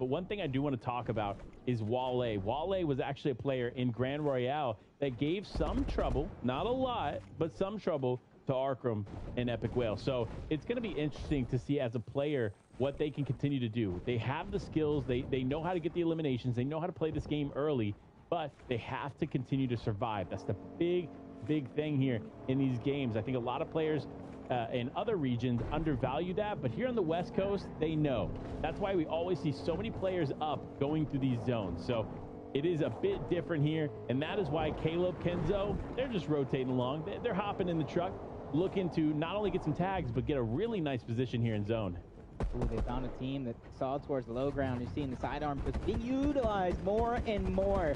But one thing I do want to talk about is Wale. Wale was actually a player in Grand Royale that gave some trouble, not a lot, but some trouble to Arkham and Epic Whale. So it's going to be interesting to see as a player what they can continue to do. They have the skills. They know how to get the eliminations. They know how to play this game early, but they have to continue to survive. That's the big thing here in these games. I think a lot of players in other regions undervalue that, but here on the West Coast, they know. That's why we always see so many players up going through these zones. So it is a bit different here, and that is why Caleb, Kenzo, they're just rotating along. They're hopping in the truck, looking to not only get some tags, but get a really nice position here in zone. Ooh, they found a team that saw towards the low ground. You're seeing the sidearm just being utilized more and more.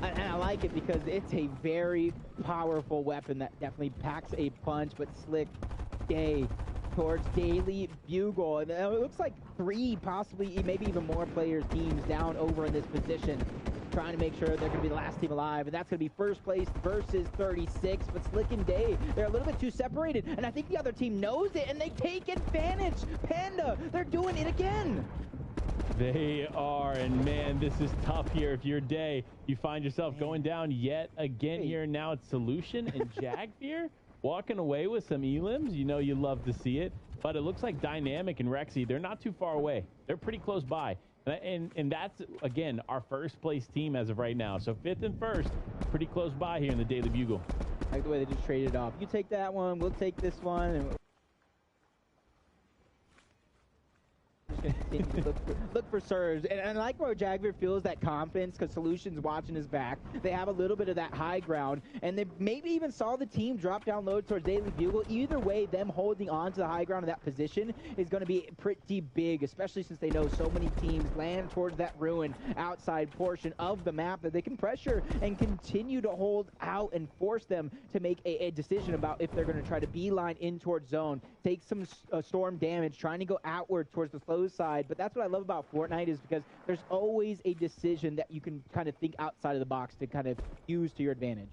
And I like it because it's a very powerful weapon that definitely packs a punch, but Slick Day towards Daily Bugle. And it looks like 3, possibly maybe even more players, teams down over in this position, trying to make sure they're going to be the last team alive, and that's going to be first place versus 36. But Slick and Day, they're a little bit too separated, and I think the other team knows it, and they take advantage. Panda, they're doing it again. They are, and man, this is tough here. If you're Day, you find yourself going down yet again here. Now it's Solution and Jagfear walking away with some elims. You know you love to see it, but it looks like Dynamic and Rexy, they're not too far away. They're pretty close by. And that's, again, our first place team as of right now. So 5th and 1st, pretty close by here in the Daily Bugle. I like the way they just traded off. You take that one, we'll take this one. And look for serves, and I like where Jagger feels that confidence because Solution's watching his back. They have a little bit of that high ground, and they maybe even saw the team drop down low towards Daily Bugle. Either way, them holding on to the high ground of that position is going to be pretty big, especially since they know so many teams land towards that ruin outside portion of the map that they can pressure and continue to hold out and force them to make a decision about if they're going to try to beeline in towards zone, take some storm damage, trying to go outward towards the slow side. But that's what I love about Fortnite, is because there's always a decision that you can kind of think outside of the box to kind of use to your advantage.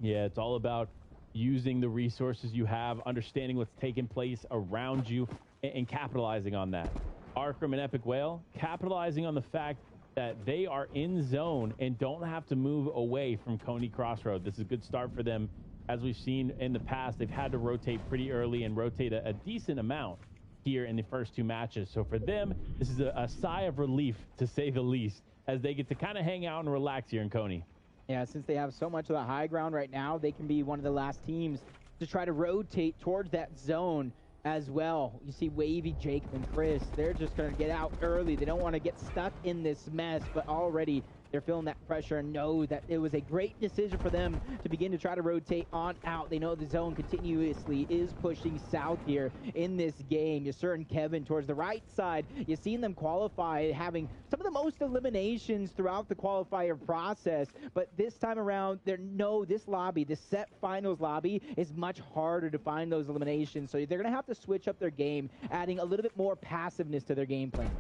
Yeah, it's all about using the resources you have, understanding what's taking place around you, and capitalizing on that. Arkham and Epic Whale capitalizing on the fact that they are in zone and don't have to move away from Coney Crossroad. This is a good start for them. As we've seen in the past, they've had to rotate pretty early and rotate a decent amount here in the first 2 matches. So for them, this is a sigh of relief, to say the least, as they get to kind of hang out and relax here in Coney. Yeah, since they have so much of the high ground right now, they can be one of the last teams to try to rotate towards that zone as well. You see Wavy, Jacob, and Chris, they're just going to get out early. They don't want to get stuck in this mess, but already they're feeling that pressure and know that it was a great decision for them to begin to try to rotate on out. They know the zone continuously is pushing south here in this game. Yasser and Kevin towards the right side. You've seen them qualify, having some of the most eliminations throughout the qualifier process. But this time around, this lobby, this set finals lobby, is much harder to find those eliminations. So they're going to have to switch up their game, adding a little bit more passiveness to their game plan.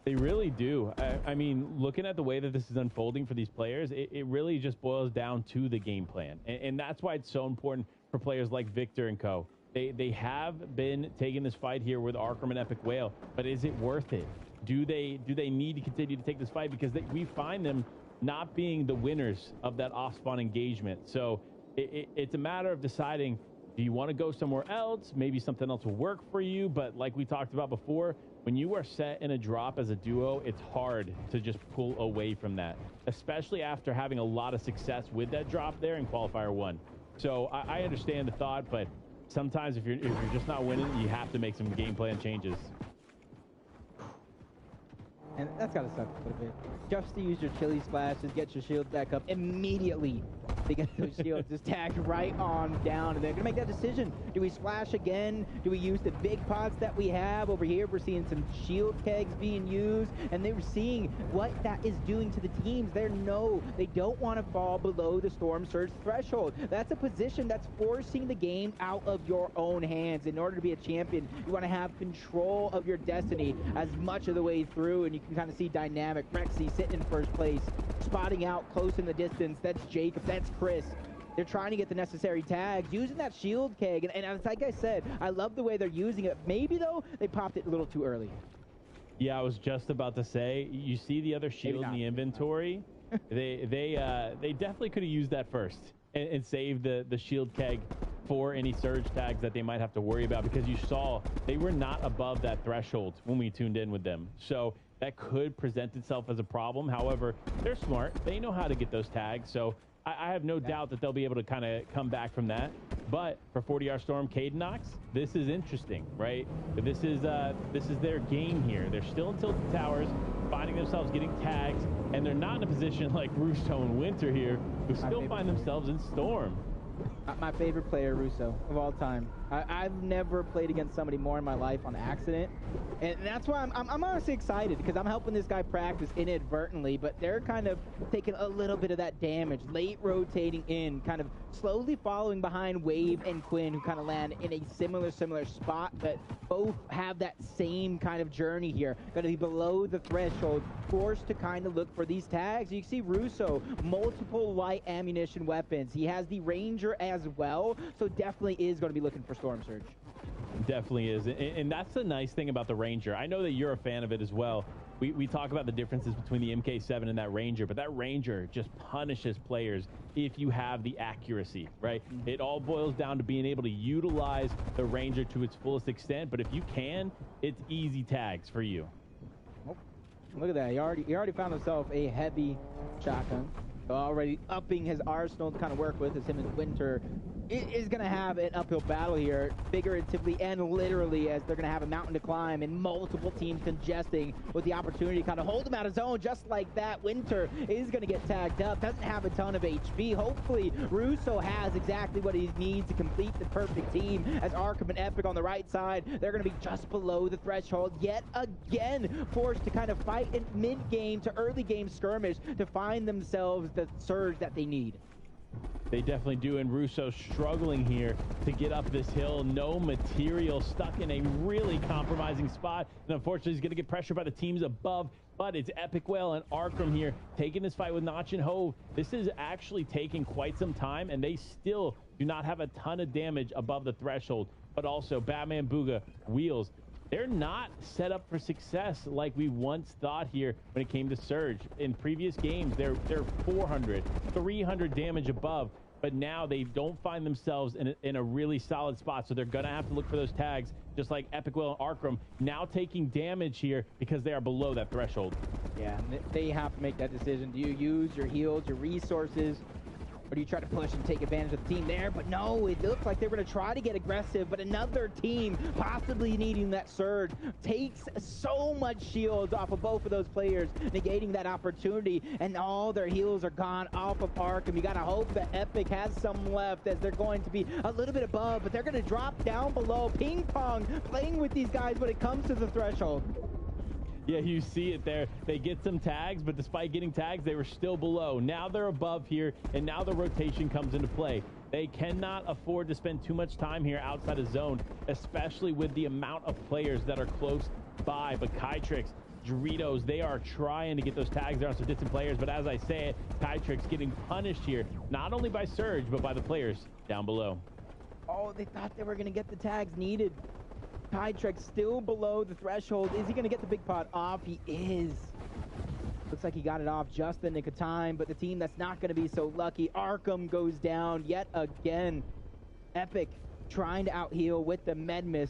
They really do. I mean, looking at the way that this is unfolding for these players, it really just boils down to the game plan. And that's why it's so important for players like Victor and co. They have been taking this fight here with Arkham and Epic Whale, but is it worth it? Do they need to continue to take this fight? Because we find them not being the winners of that off-spawn engagement. So it's a matter of deciding, do you want to go somewhere else? Maybe something else will work for you. But like we talked about before, when you are set in a drop as a duo, it's hard to just pull away from that, especially after having a lot of success with that drop there in Qualifier 1. So I understand the thought, but sometimes if you're just not winning, you have to make some game plan changes. And that's got to suck a little bit. Just to use your chili splashes, get your shield back up immediately. They get those shields just tagged right on down, and they're gonna make that decision. Do we splash again? Do we use the big pots that we have over here? We're seeing some shield kegs being used, and they're seeing what that is doing to the teams. They don't want to fall below the Storm Surge threshold. That's a position that's forcing the game out of your own hands. In order to be a champion, you want to have control of your destiny as much of the way through, and you can kind of see Dynamic, Rexy sitting in first place, spotting out close in the distance. That's Jacob, that's Chris. They're trying to get the necessary tags, using that shield keg, and like I said, I love the way they're using it. Maybe, though, they popped it a little too early. Yeah, I was just about to say, you see the other shield in the inventory. They definitely could have used that first and saved the shield keg for any surge tags that they might have to worry about, because you saw they were not above that threshold when we tuned in with them. So that could present itself as a problem. However, they're smart. They know how to get those tags. So I have no doubt that they'll be able to kind of come back from that. But for 40R Storm, Cadenox, this is interesting, right? This is their game here. They're still in Tilted Towers, finding themselves getting tags, and they're not in a position like Russo and Winter here, who still find themselves in Storm. My favorite player, Russo, of all time. I've never played against somebody more in my life on accident, and that's why I'm honestly excited, because I'm helping this guy practice inadvertently, but they're kind of taking a little bit of that damage, late rotating in, kind of slowly following behind Wave and Quinn, who kind of land in a similar spot, but both have that same kind of journey here. Going to be below the threshold, forced to kind of look for these tags. You can see Russo, multiple light ammunition weapons. He has the Ranger as well, so definitely is going to be looking for Storm Surge. Definitely is, and that's the nice thing about the Ranger. I know that you're a fan of it as well. We talk about the differences between the MK7 and that Ranger, but that Ranger just punishes players if you have the accuracy, right? It all boils down to being able to utilize the Ranger to its fullest extent, but if you can, it's easy tags for you. Oh, look at that. He already found himself a heavy shotgun. So already upping his arsenal to kind of work with, as him and Winter is going to have an uphill battle here, figuratively and literally, as they're going to have a mountain to climb and multiple teams congesting with the opportunity to kind of hold him out of zone. Just like that, Winter is going to get tagged up, doesn't have a ton of HP. Hopefully, Russo has exactly what he needs to complete the perfect team, as Arkham and Epic on the right side, they're going to be just below the threshold, yet again forced to kind of fight in mid-game to early game skirmish to find themselves the surge that they need. They definitely do, and Russo struggling here to get up this hill. No material, stuck in a really compromising spot, and unfortunately he's going to get pressured by the teams above, but it's Epic Whale and Arkham here taking this fight with Notch and Hove. This is actually taking quite some time, and they still do not have a ton of damage above the threshold, but also Batman, Booga, Wheels, they're not set up for success like we once thought here when it came to Surge. In previous games, they're 400, 300 damage above, but now they don't find themselves in a really solid spot, so they're going to have to look for those tags, just like Epic Will and Arkham, now taking damage here because they are below that threshold. Yeah, they have to make that decision. Do you use your heals, your resources, or do you try to push and take advantage of the team there? But no, it looks like they're going to try to get aggressive, but another team possibly needing that surge takes so much shields off of both of those players, negating that opportunity, and all their heals are gone off of Arkham. You got to hope that Epic has some left, as they're going to be a little bit above, but they're going to drop down below. Ping pong playing with these guys when it comes to the threshold. Yeah, you see it there. They get some tags, but despite getting tags, they were still below. Now they're above here, and now the rotation comes into play. They cannot afford to spend too much time here outside of zone, especially with the amount of players that are close by. But Kytrix, Doritos, they are trying to get those tags there on some distant players, but as I say it, Kytrix getting punished here, not only by Surge, but by the players down below. Oh, they thought they were going to get the tags needed. Kytrix still below the threshold. Is he going to get the big pot off? He is. Looks like he got it off just in the nick of time, but the team that's not going to be so lucky, Arkham, goes down yet again. Epic trying to out-heal with the Medmis.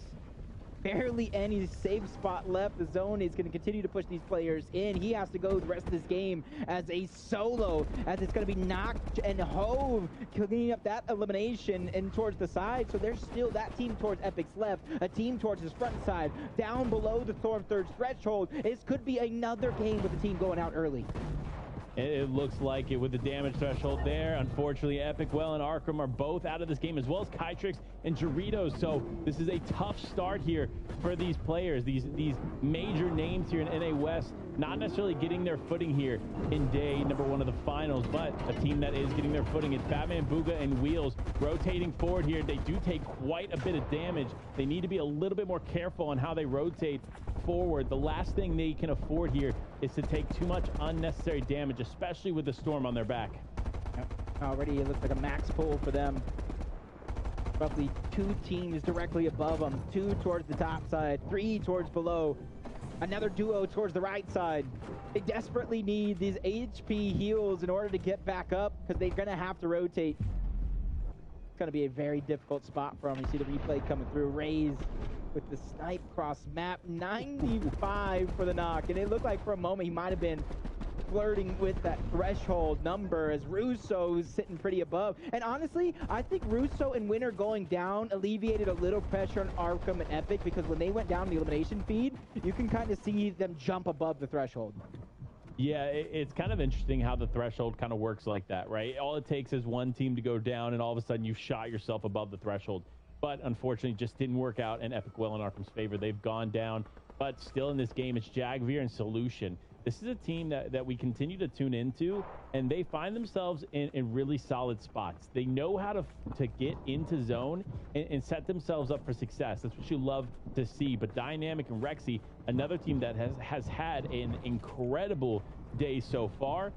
Barely any safe spot left. The zone is going to continue to push these players in. He has to go the rest of this game as a solo, as it's going to be Noct and Hove cleaning up that elimination and towards the side. So there's still that team towards Epic's left, a team towards his front side, down below the Storm Surge threshold. This could be another game with the team going out early. It looks like it with the damage threshold there. Unfortunately, Epic Well and Arkham are both out of this game, as well as Kytrix and Doritos. So this is a tough start here for these players, these major names here in NA West, not necessarily getting their footing here in day number one of the finals, but a team that is getting their footing. It's Batman, Booga, and Wheels rotating forward here. They do take quite a bit of damage. They need to be a little bit more careful on how they rotate forward. The last thing they can afford here is to take too much unnecessary damage, especially with the Storm on their back. Yep. Already it looks like a max pull for them. Roughly 2 teams directly above them, 2 towards the top side, 3 towards below. Another duo towards the right side. They desperately need these HP heals in order to get back up because they're going to have to rotate. It's going to be a very difficult spot for them. You see the replay coming through. Raze with the snipe cross map. 95 for the knock. And it looked like for a moment he might have been flirting with that threshold number as Russo is sitting pretty above. And honestly, I think Russo and Winner going down alleviated a little pressure on Arkham and Epic because when they went down the elimination feed, you can kind of see them jump above the threshold. Yeah, it's kind of interesting how the threshold kind of works like that, right? All it takes is one team to go down and all of a sudden you've shot yourself above the threshold. But unfortunately, just didn't work out and Epic well in Arkham's favor. They've gone down, but still in this game, it's Jagveer and Solution. This is a team that we continue to tune into, and they find themselves in really solid spots. They know how to get into zone and set themselves up for success. That's what you love to see. But Dynamic and Rexy, another team that has had an incredible day so far,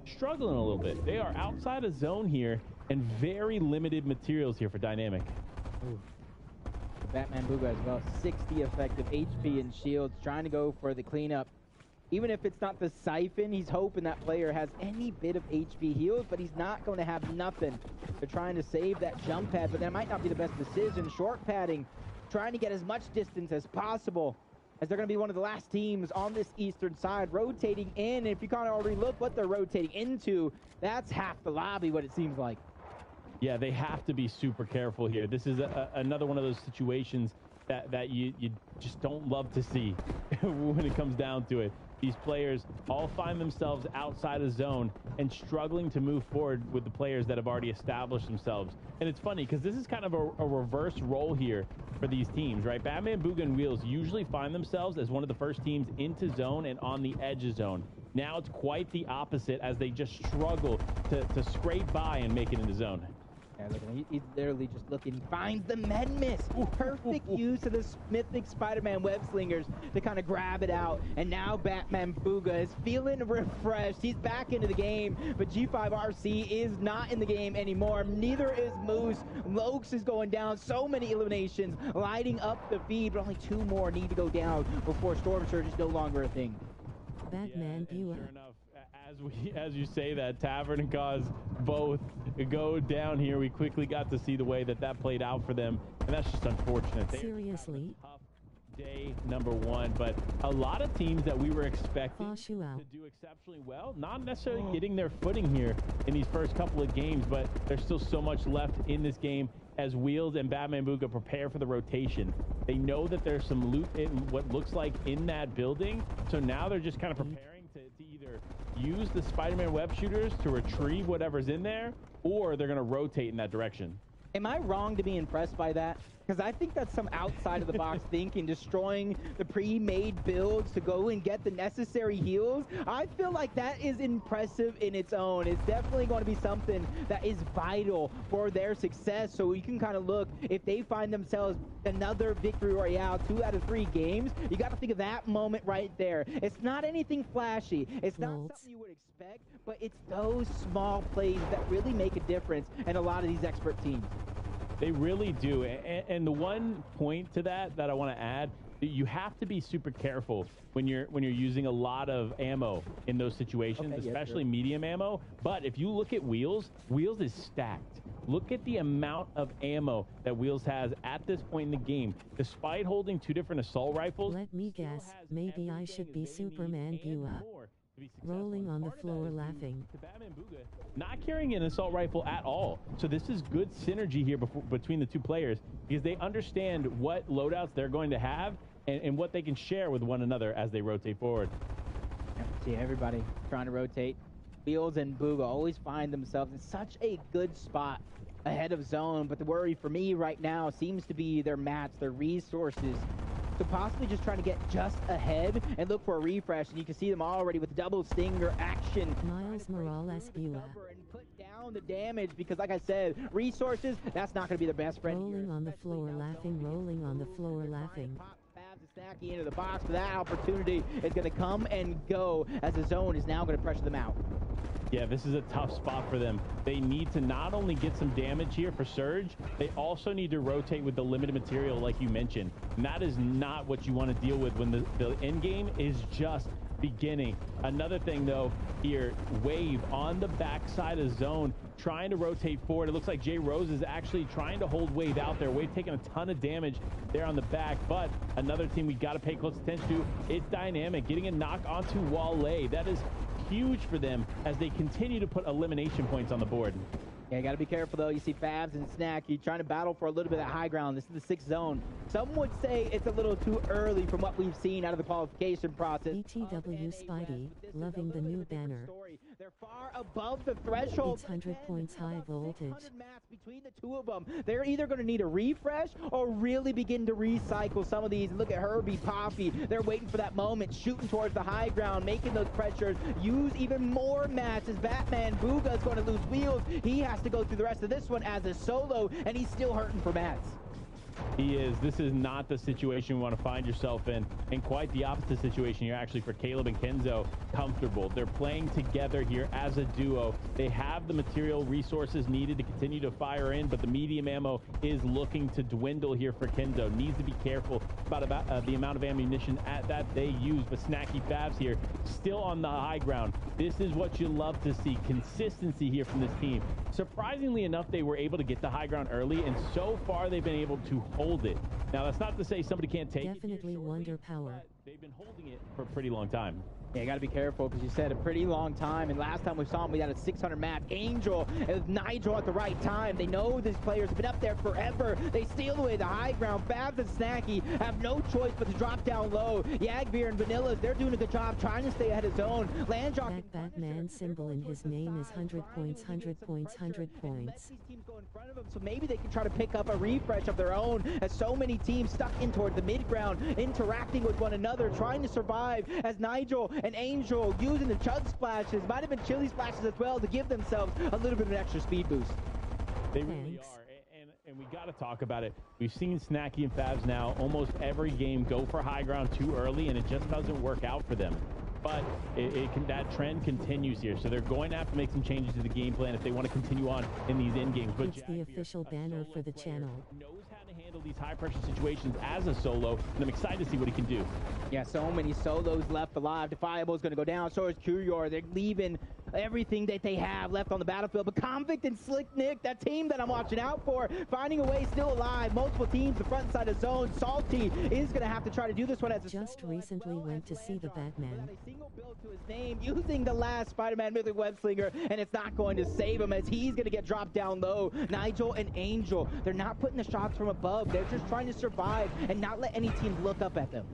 struggling a little bit. They are outside of zone here and very limited materials here for Dynamic. Ooh. Batman Booga as well, 60 effective HP and shields, trying to go for the cleanup. Even if it's not the siphon, he's hoping that player has any bit of HP heals, but he's not going to have nothing. They're trying to save that jump pad, but that might not be the best decision. Short padding, trying to get as much distance as possible, as they're going to be one of the last teams on this eastern side, rotating in. And if you kind of already look what they're rotating into, that's half the lobby, what it seems like. Yeah, they have to be super careful here. This is another one of those situations that you just don't love to see when it comes down to it. These players all find themselves outside of zone and struggling to move forward with the players that have already established themselves. And it's funny because this is kind of a reverse role here for these teams, right? Batman, Booga, and Wheels usually find themselves as one of the first teams into zone and on the edge of zone. Now it's quite the opposite as they just struggle to scrape by and make it into zone. Yeah, look, he's literally just looking. He finds the med miss. Perfect use of the mythic Spider-Man web slingers to kind of grab it out. And now Batman Booga is feeling refreshed. He's back into the game, but G5RC is not in the game anymore. Neither is Moose. Lokes is going down. So many eliminations lighting up the feed, but only 2 more need to go down before Storm Surge is no longer a thing. Batman Booga. Sure enough, as you say that, Tavern and Cause both go down here. We quickly got to see the way that played out for them, and that's just unfortunate. Seriously? Tough day number 1, but a lot of teams that we were expecting to do exceptionally well, not necessarily getting their footing here in these first couple of games, but there's still so much left in this game as Wheels and Batman Booga prepare for the rotation. They know that there's some loot in what looks like in that building, so now they're just kind of preparing to either use the Spider-Man web shooters to retrieve whatever's in there, or they're going to rotate in that direction. Am I wrong to be impressed by that? Because I think that's some outside of the box thinking, destroying the pre-made builds to go and get the necessary heals. I feel like that is impressive in its own. It's definitely going to be something that is vital for their success. So you can kind of look, if they find themselves another victory royale, 2 out of 3 games, you got to think of that moment right there. It's not anything flashy. It's not something you would expect, but it's those small plays that really make a difference in a lot of these expert teams. They really do. And the one point to that I want to add, you have to be super careful when you're using a lot of ammo in those situations, especially medium ammo. But if you look at Wheels is stacked. Look at the amount of ammo that Wheels has at this point in the game. Despite holding 2 different assault rifles, let me guess, maybe I should be Superman Bua. Rolling on the floor laughing. Batman Booga not carrying an assault rifle at all. So this is good synergy here between the 2 players because they understand what loadouts they're going to have and what they can share with one another as they rotate forward. See everybody trying to rotate. Wheels and Booga always find themselves in such a good spot ahead of zone, but the worry for me right now seems to be their mats, their resources. So possibly just trying to get just ahead and look for a refresh, and you can see them already with double stinger action. Miles Morales Bua. And put down the damage because, like I said, resources, that's not going to be their best friend. Rolling on the floor laughing, rolling on the floor laughing. Snacky into the box, but that opportunity is going to come and go as the zone is now going to pressure them out. Yeah, this is a tough spot for them. They need to not only get some damage here for Surge, they also need to rotate with the limited material like you mentioned. And that is not what you want to deal with when the end game is just beginning. Another thing though here, Wave on the backside of zone trying to rotate forward. It looks like Jay Rose is actually trying to hold Wave out there. Wave taking a ton of damage there on the back, but another team we got to pay close attention to. It's Dynamic getting a knock onto Wale. That is huge for them as they continue to put elimination points on the board. Yeah, you got to be careful, though. You see Fabs and Snacky trying to battle for a little bit of high ground. This is the 6th zone. Some would say it's a little too early from what we've seen out of the qualification process. ETW Spidey, loving the new banner. They're far above the threshold. It's 100 points high voltage. Between the two of them, they're either going to need a refresh or really begin to recycle some of these. Look at Herbie, Poppy. They're waiting for that moment, shooting towards the high ground, making those pressures. Use even more mats as Batman Booga is going to lose wheels. He has to go through the rest of this one as a solo, and he's still hurting for mats. He is. This is not the situation you want to find yourself in, and quite the opposite situation here actually for Caleb and Kenzo. Comfortable. They're playing together here as a duo. They have the material resources needed to continue to fire in, but the medium ammo is looking to dwindle here for Kenzo. Needs to be careful about the amount of ammunition that they use, but Snacky Fabs here still on the high ground. This is what you love to see. Consistency here from this team. Surprisingly enough, they were able to get the high ground early, and so far they've been able to hold it. Now, that's not to say somebody can't take Definitely it. wonder power. They've been holding it for a pretty long time. Yeah, you got to be careful because you said a pretty long time, and last time we saw him, we had a 600 map. Angel and Nigel at the right time. They know these players have been up there forever. They steal away the high ground. Fabs and Snacky have no choice but to drop down low. Yagbeer and Vanillas, they're doing a good job trying to stay ahead of zone. Landjock. That Batman symbol in his name is 100 points, 100 points, 100 points. These teams go in front of them, so maybe they can try to pick up a refresh of their own as so many teams stuck in toward the mid ground, interacting with one another, trying to survive as Nigel and Angel using the chug splashes, might have been chili splashes as well, to give themselves a little bit of an extra speed boost. They really are, and we got to talk about it. We've seen Snacky and Fabs now almost every game go for high ground too early, and it just doesn't work out for them. But that trend continues here, so they're going to have to make some changes to the game plan if they want to continue on in these end games. But It's the official banner for the channel. Knows how to handle these high pressure situations as a solo, and I'm excited to see what he can do. Yeah, so many solos left alive. Defiable is going to go down. So is Curior. They're leaving everything that they have left on the battlefield. But Convict and Slick Nick, that team that I'm watching out for, finding a way, still alive. Multiple teams, the front side of zone. Salty is going to have to try to do this one as a Just recently went to see the Batman. A single build to his name using the last Spider-Man Mythic Web Slinger, and it's not going to save him as he's going to get dropped down low. Nigel and Angel, they're not putting the shots from above. They're just trying to survive and not let any team look up at them.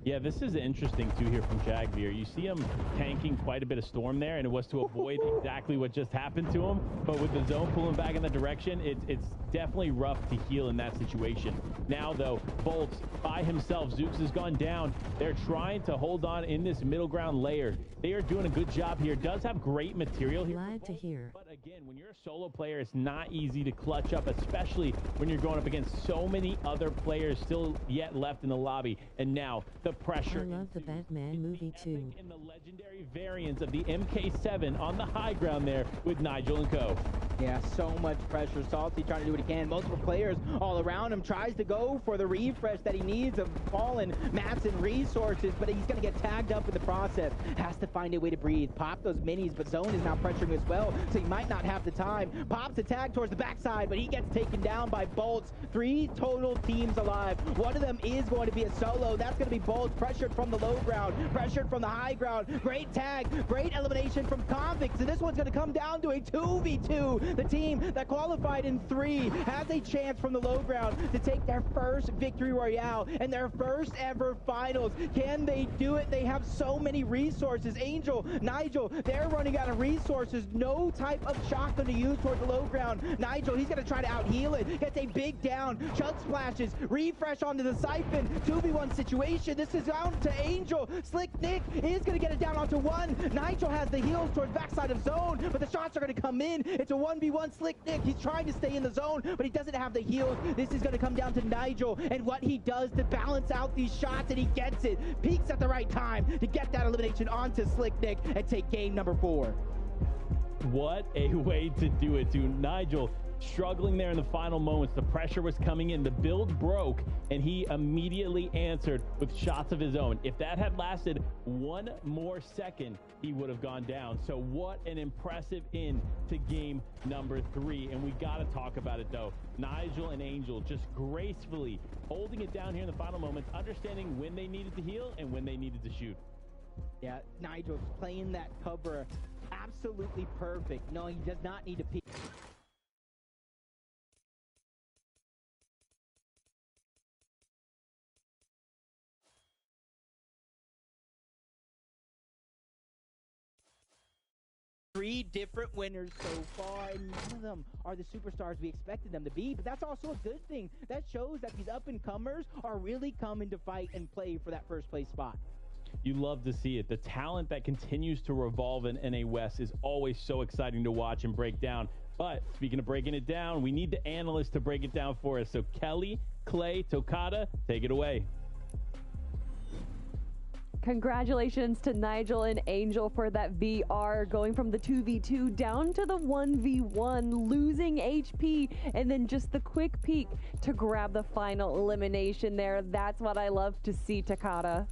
Yeah, this is interesting too here from Jagbeer. You see him tanking quite a bit of storm there, and it was to avoid exactly what just happened to him. But with the zone pulling back in that direction, it's definitely rough to heal in that situation. Now, though, Bolt by himself, Zooks has gone down. They're trying to hold on in this middle ground layer. They are doing a good job here. Does have great material here. Glad to hear. But again, when you're a solo player, it's not easy to clutch up, especially when you're going up against so many other players still yet left in the lobby. And now the pressure. I love the Batman movie too. In the legendary variants of the MK7 on the high ground there with Nigel and co. Yeah, so much pressure. Salty trying to do what he can. Multiple players all around him. Tries to go for the refresh that he needs of fallen mats and resources, but he's going to get tagged up in the process. Has to find a way to breathe. Pop those minis, but Zone is now pressuring as well, so he might not have the time. Pops a tag towards the backside, but he gets taken down by Bolts. 3 total teams alive. One of them is going to be a solo. That's going to be Bolts, pressured from the low ground, pressured from the high ground. Great tag, great elimination from Convicts, and this one's going to come down to a 2v2. The team that qualified in 3 has a chance from the low ground to take their first victory royale and their first ever finals. Can they do it? They have so many resources. Angel, Nigel, they're running out of resources. No type of shotgun to use towards the low ground. Nigel, he's going to try to out-heal it. Gets a big down. Chug splashes. Refresh onto the siphon. 2v1 situation. This is down to Angel. Slick Nick is going to get it down onto 1. Nigel has the heals towards backside of zone, but the shots are going to come in. It's a 1v1 Slick Nick. He's trying to stay in the zone, but he doesn't have the heals. This is going to come down to Nigel and what he does to balance out these shots, and he gets it. Peaks at the right time to get that elimination onto Slick Nick and take game number 4. What a way to do it, too. Nigel struggling there in the final moments. The pressure was coming in. The build broke, and he immediately answered with shots of his own. If that had lasted one more second, he would have gone down. So what an impressive end to game number 3. And we got to talk about it, though. Nigel and Angel just gracefully holding it down here in the final moments, understanding when they needed to heal and when they needed to shoot. Yeah, Nigel's playing that cover absolutely perfect. No, he does not need to peek. 3 different winners so far, and none of them are the superstars we expected them to be, but that's also a good thing. That shows that these up-and-comers are really coming to fight and play for that first place spot. You love to see it. The talent that continues to revolve in NA West is always so exciting to watch and break down. But speaking of breaking it down, we need the analyst to break it down for us. So Kelly, Clay, Tokata, take it away. Congratulations to Nigel and Angel for that VR, going from the 2v2 down to the 1v1, losing HP, and then just the quick peek to grab the final elimination there. That's what I love to see, Takata.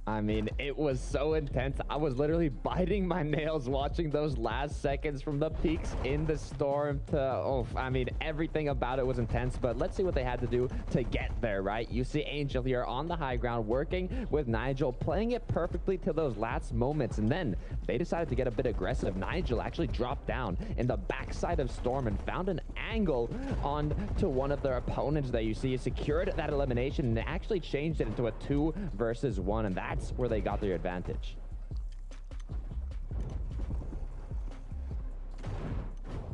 I mean, it was so intense. I was literally biting my nails watching those last seconds from the peaks in the storm to, oh, I mean, everything about it was intense, but let's see what they had to do to get there, right? You see Angel here on the high ground working with Nigel, playing it perfectly to those last moments, and then they decided to get a bit aggressive. Nigel actually dropped down in the backside of Storm and found an angle on to one of their opponents that you see. He secured that elimination and actually changed it into a 2 versus 1, and that's where they got their advantage.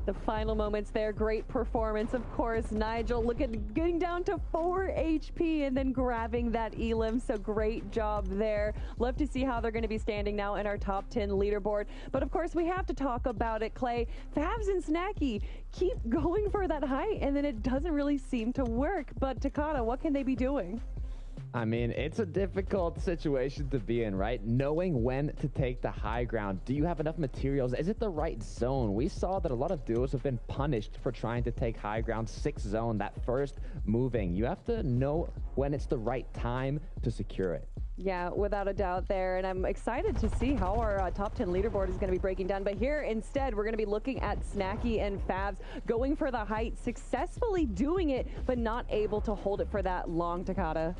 The final moments there, great performance, of course. Nigel getting down to 4 HP and then grabbing that elim, so great job there. Love to see how they're going to be standing now in our top 10 leaderboard. But of course, we have to talk about it, Clay. Fabs and Snacky keep going for that height, and then it doesn't really seem to work. But Takata, what can they be doing? I mean, it's a difficult situation to be in, right? Knowing when to take the high ground. Do you have enough materials? Is it the right zone? We saw that a lot of duos have been punished for trying to take high ground. 6 zone, that first moving. You have to know when it's the right time to secure it. Yeah, without a doubt there, and I'm excited to see how our top 10 leaderboard is going to be breaking down. But here, instead, we're going to be looking at Snacky and Fabs going for the height, successfully doing it, but not able to hold it for that long, Takata.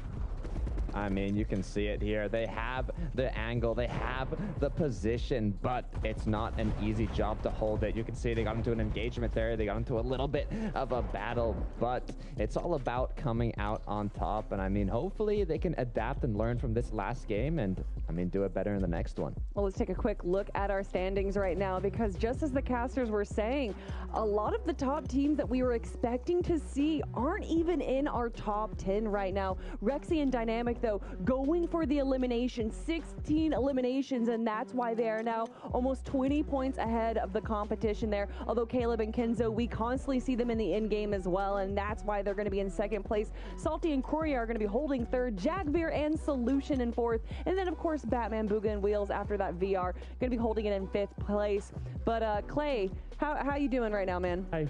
I mean, you can see it here. They have the angle, they have the position, but it's not an easy job to hold it. You can see they got into an engagement there. They got into a little bit of a battle, but it's all about coming out on top. And I mean, hopefully they can adapt and learn from this last game and, I mean, do it better in the next one. Well, let's take a quick look at our standings right now, because just as the casters were saying, a lot of the top teams that we were expecting to see aren't even in our top 10 right now. Rexy and Dynamic, though, going for the elimination, 16 eliminations, and that's why they are now almost 20 points ahead of the competition there. Although Caleb and Kenzo, we constantly see them in the end game as well, and that's why they're going to be in second place. Salty and Courier are going to be holding third, Jagbeer and Solution in fourth, and then of course Batman, Booga, and Wheels after that VR going to be holding it in fifth place. But Clay, how you doing right now, man? Hi.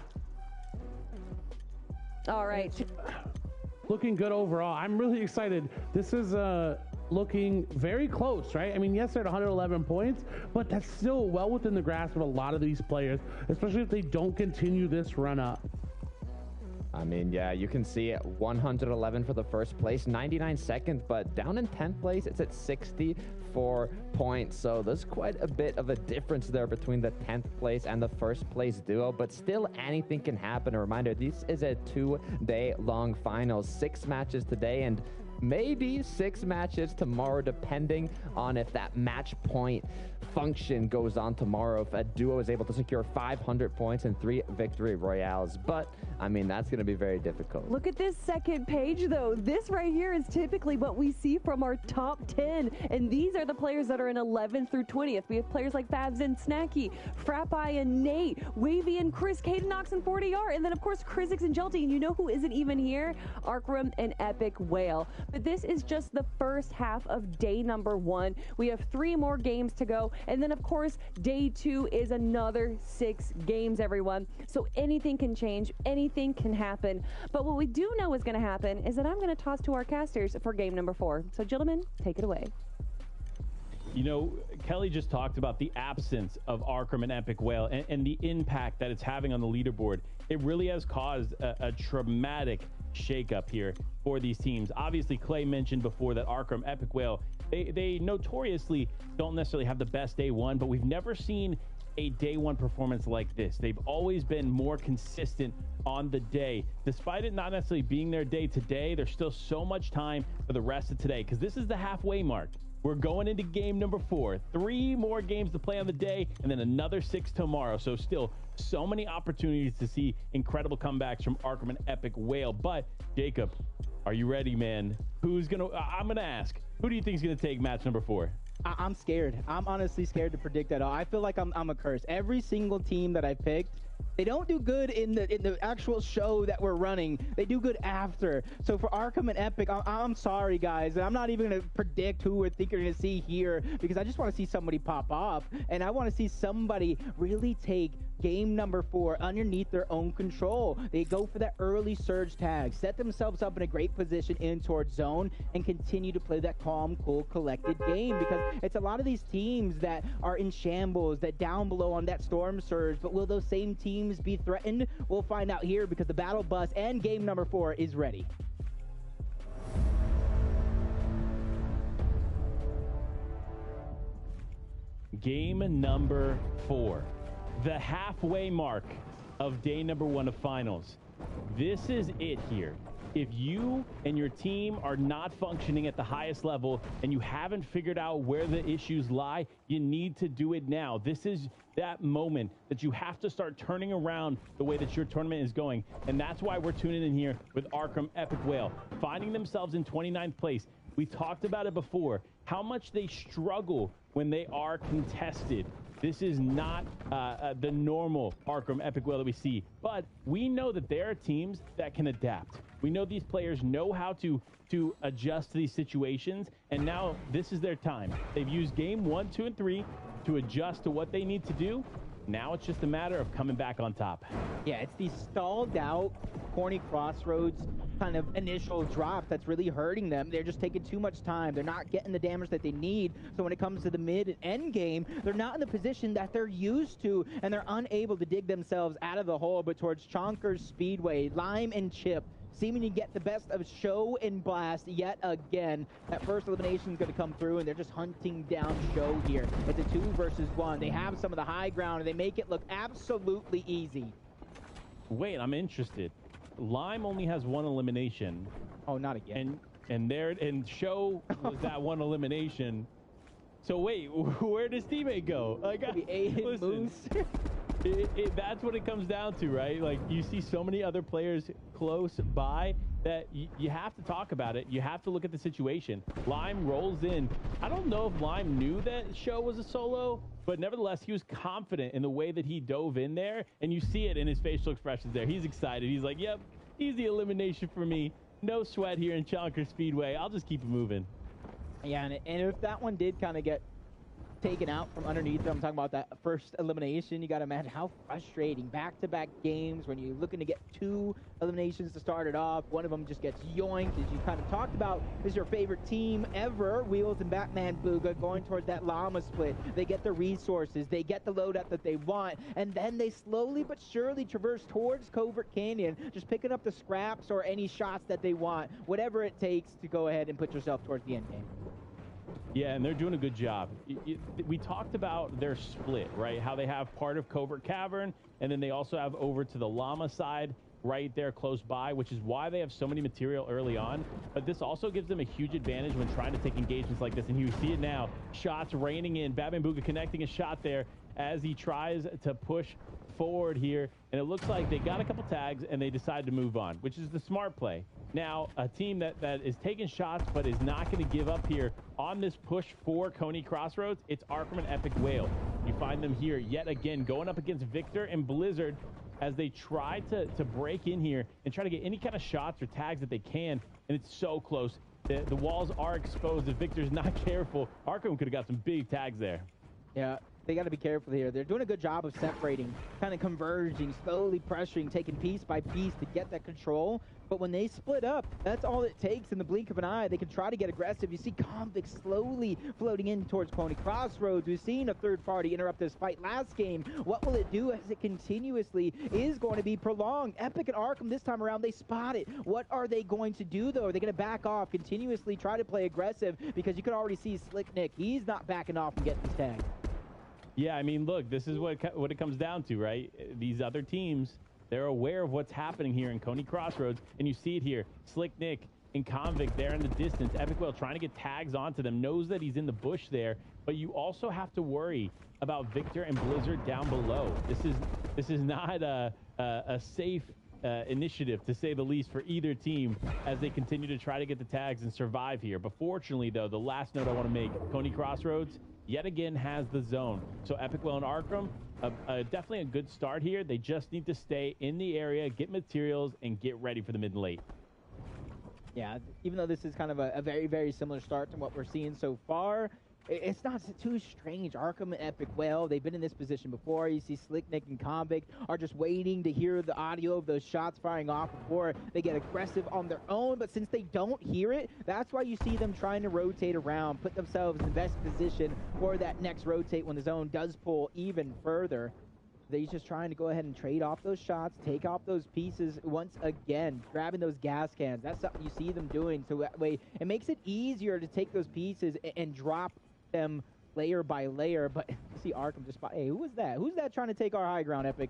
All right. Looking good overall. I'm really excited. This is looking very close, right? I mean, yes, they're at 111 points, but that's still well within the grasp of a lot of these players, especially if they don't continue this run up. I mean, yeah, you can see it, 111 for the first place, 99 second, but down in 10th place, it's at 64 points. So there's quite a bit of a difference there between the 10th place and the first place duo, but still anything can happen. A reminder, this is a 2-day long final, 6 matches today and maybe 6 matches tomorrow, depending on if that match point function goes on tomorrow, if a duo is able to secure 500 points and 3 victory royales. But I mean, that's going to be very difficult. Look at this second page, though. This right here is typically what we see from our top 10. And these are the players that are in 11th through 20th. We have players like Babs and Snacky, Frappi and Nate, Wavy and Chris, Caden Knox and 40R, and then, of course, Chrisix and Jelty. And you know who isn't even here? Arkram and Epic Whale. But this is just the first half of day number 1. We have 3 more games to go. And then, of course, day 2 is another 6 games, everyone. So anything can change. Anything can happen. But what we do know is going to happen is that I'm going to toss to our casters for game number 4. So, gentlemen, take it away. You know, Kelly just talked about the absence of Arkram and Epic Whale and the impact that it's having on the leaderboard. It really has caused a traumatic shakeup here for these teams. Obviously, Clay mentioned before that Arkram, Epic Whale, they notoriously don't necessarily have the best day 1, but we've never seen a day 1 performance like this. They've always been more consistent on the day. Despite it not necessarily being their day today, there's still so much time for the rest of today, because this is the halfway mark. We're going into game number 4. 3 more games to play on the day, and then another 6 tomorrow. So still so many opportunities to see incredible comebacks from Arkram and Epic Whale. But Jacob, are you ready, man? I'm gonna ask, who do you think is gonna take match number 4? I'm scared. I'm honestly scared to predict at all. I feel like I'm a curse. Every single team that I picked, they don't do good in the actual show that we're running. They do good after. So for Arkram and Epic, I'm sorry, guys. I'm not even going to predict who I think you're going to see here, because I just want to see somebody pop off. And I want to see somebody really take game number 4 underneath their own control. They go for that early surge tag, set themselves up in a great position in towards zone, and continue to play that calm, cool, collected game, because it's a lot of these teams that are in shambles, that down below on that storm surge. But will those same teams be threatened? We'll find out here, because the battle bus and game number 4 is ready. Game number 4. The halfway mark of day number 1 of finals. This is it here. If you and your team are not functioning at the highest level and you haven't figured out where the issues lie, you need to do it now. This is that moment that you have to start turning around the way that your tournament is going. And that's why we're tuning in here with Arkram, Epic Whale, finding themselves in 29th place. We talked about it before, how much they struggle when they are contested. This is not the normal Arkram Epic Whale that we see, but we know that there are teams that can adapt. We know these players know how to adjust to these situations, and now this is their time. They've used game 1, 2, and 3 to adjust to what they need to do. Now it's just a matter of coming back on top. Yeah, it's these stalled out, corny crossroads kind of initial drop that's really hurting them. They're just taking too much time. They're not getting the damage that they need. So when it comes to the mid and end game, they're not in the position that they're used to, and they're unable to dig themselves out of the hole. But towards Chonkers Speedway, Lime and Chip seeming to get the best of Show and Blast yet again. That first elimination is going to come through, and they're just hunting down Show here. It's a 2 versus 1. They have some of the high ground, and they make it look absolutely easy. Wait, I'm interested. Lime only has 1 elimination. Oh, not again. And Show was that 1 elimination. So wait, where does teammate go? Like, listen, that's what it comes down to, right? Like, you see so many other players close by that you have to talk about it. You have to look at the situation. Lime rolls in. I don't know if Lime knew that Show was a solo, but nevertheless, he was confident in the way that he dove in there, and you see it in his facial expressions there. He's excited. He's like, yep, easy elimination for me. No sweat here in Chonker Speedway. I'll just keep it moving. Yeah, and if that one did kind of get taken out from underneath them, I'm talking about that first elimination, you got to imagine how frustrating back-to-back games when you're looking to get 2 eliminations to start it off. One of them just gets yoinked, as you kind of talked about. Is your favorite team ever, Wheels and Batman Booga, going towards that llama split. They get the resources, they get the loadout that they want, and then they slowly but surely traverse towards Covert Canyon, just picking up the scraps or any shots that they want, whatever it takes to go ahead and put yourself towards the end game. Yeah, and they're doing a good job. We talked about their split, right? How they have part of Covert Cavern, and then they also have over to the llama side right there close by, which is why they have so many material early on. But this also gives them a huge advantage when trying to take engagements like this. And you see it now, shots raining in. Batman Booga connecting a shot there, as he tries to push forward here, and it looks like they got a couple tags and they decided to move on, which is the smart play. Now, a team that is taking shots but is not going to give up here on this push for Coney Crossroads, it's Arkham and Epic Whale. You find them here yet again going up against Victor and Blizzard as they try to break in here and try to get any kind of shots or tags that they can, and it's so close. The walls are exposed. If Victor's not careful, Arkham could have got some big tags there. Yeah, they got to be careful here. They're doing a good job of separating, kind of converging, slowly pressuring, taking piece by piece to get that control. But when they split up, that's all it takes in the blink of an eye. They can try to get aggressive. You see Convict slowly floating in towards Coney Crossroads. We've seen a third party interrupt this fight last game. What will it do as it continuously is going to be prolonged? Epic and Arkham this time around, they spot it. What are they going to do, though? Are they going to back off, continuously try to play aggressive? Because you could already see Slick Nick. He's not backing off and getting these tags. Yeah, I mean, look, this is what it comes down to, right? These other teams, they're aware of what's happening here in Coney Crossroads, and you see it here. Slick Nick and Convict there in the distance. Epic Whale trying to get tags onto them, knows that he's in the bush there, but you also have to worry about Victor and Blizzard down below. This is not a safe initiative, to say the least, for either team as they continue to try to get the tags and survive here. But fortunately, though, the last note I want to make, Coney Crossroads yet again has the zone. So Epic Whale and Arkham, definitely a good start here. They just need to stay in the area, get materials, and get ready for the mid and late. Yeah, even though this is kind of a very, very similar start to what we're seeing so far, it's not too strange. Arkham and Epic Whale, they've been in this position before. You see Slick Nick and Convict are just waiting to hear the audio of those shots firing off before they get aggressive on their own. But since they don't hear it, that's why you see them trying to rotate around, put themselves in the best position for that next rotate when the zone does pull even further. They're just trying to go ahead and trade off those shots, take off those pieces once again, grabbing those gas cans. That's something you see them doing. So that way, it makes it easier to take those pieces and drop them layer by layer. But you see Arkham just spot, hey, who was that? Who's that trying to take our high ground, Epic?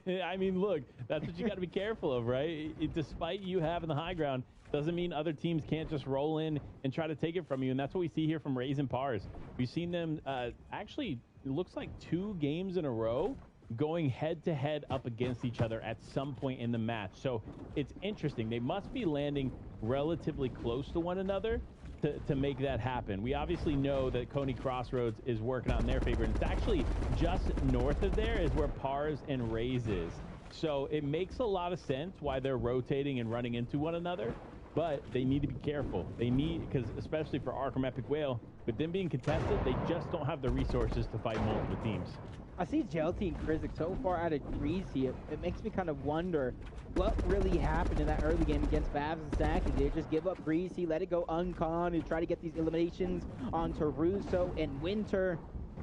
I mean, look, that's what you got to be careful of, right? Despite you having the high ground, doesn't mean other teams can't just roll in and try to take it from you. And that's what we see here from Raise and Pars. We've seen them actually, it looks like 2 games in a row going head-to-head up against each other at some point in the match. So it's interesting. They must be landing relatively close to one another to make that happen. We obviously know that Coney Crossroads is working out in their favor, and it's actually just north of there is where Pars and Raise is. So it makes a lot of sense why they're rotating and running into one another, but they need to be careful. They need, because especially for Arkham Epic Whale, with them being contested, they just don't have the resources to fight multiple teams. I see Jelty and Krizik so far out of Greasy, it makes me kind of wonder what really happened in that early game against Babs and Sack. Did they just give up Greasy, let it go uncon, and try to get these eliminations onto Russo and Winter?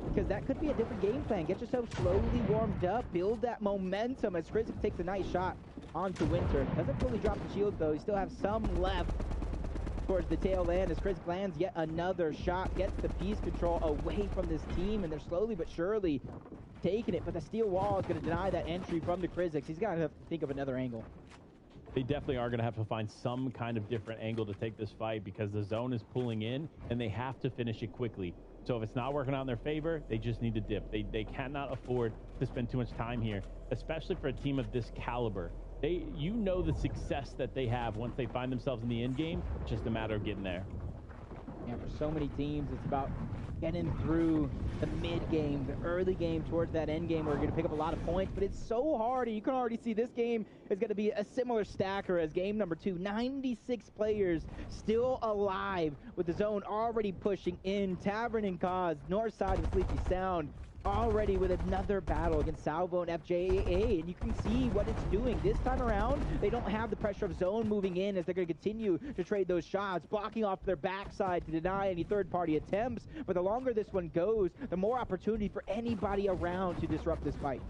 Because that could be a different game plan. Get yourself slowly warmed up, build that momentum as Krizik takes a nice shot onto Winter. Doesn't fully drop the shield though, he still has some left towards the tail end as Krizik lands yet another shot, gets the piece control away from this team, and they're slowly but surely taking it, but the steel wall is going to deny that entry from the Krizik. He's got to have to think of another angle. They definitely are going to have to find some kind of different angle to take this fight because the zone is pulling in and they have to finish it quickly. So if it's not working out in their favor, they just need to dip. They cannot afford to spend too much time here, especially for a team of this caliber. You know the success that they have once they find themselves in the end game. It's just a matter of getting there. Yeah, for so many teams, it's about getting through the mid game, the early game towards that end game where you're going to pick up a lot of points, but it's so hard, and you can already see this game is going to be a similar stacker as game number 2. 96 players still alive with the zone already pushing in. Tavern and Cause, north side of Sleepy Sound, already with another battle against Salvo and FJAA, and you can see what it's doing. This time around, they don't have the pressure of zone moving in as they're going to continue to trade those shots, blocking off their backside to deny any third-party attempts. But the longer this one goes, the more opportunity for anybody around to disrupt this fight.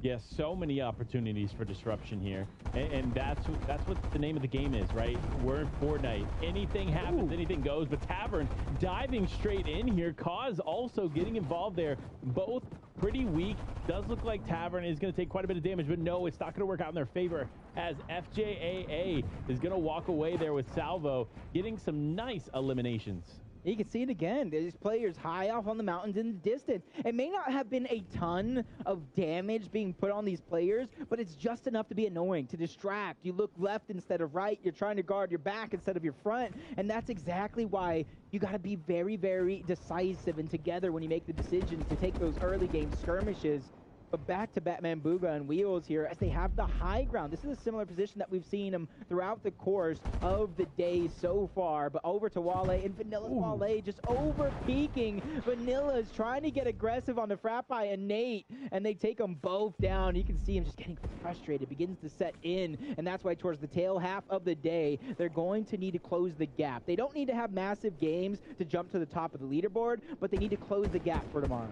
Yes, so many opportunities for disruption here, and that's what the name of the game is, right? We're in Fortnite. Anything happens, anything goes, but Tavern diving straight in here. Cause also getting involved there. Both pretty weak. Does look like Tavern is going to take quite a bit of damage, but no, it's not going to work out in their favor as FJAA is going to walk away there with Salvo, getting some nice eliminations. You can see it again. There's players high off on the mountains in the distance. It may not have been a ton of damage being put on these players, but it's just enough to be annoying, to distract. You look left instead of right. You're trying to guard your back instead of your front. And that's exactly why you got to be very, very decisive and together when you make the decision to take those early game skirmishes. But back to Batman Booga and Wheels here as they have the high ground. This is a similar position that we've seen them throughout the course of the day so far. But over to Wale, and Vanilla's Wale just over peaking. Vanilla's trying to get aggressive on the Frappi and Nate, and they take them both down. You can see him just getting frustrated, begins to set in, and that's why towards the tail half of the day, they're going to need to close the gap. They don't need to have massive games to jump to the top of the leaderboard, but they need to close the gap for tomorrow.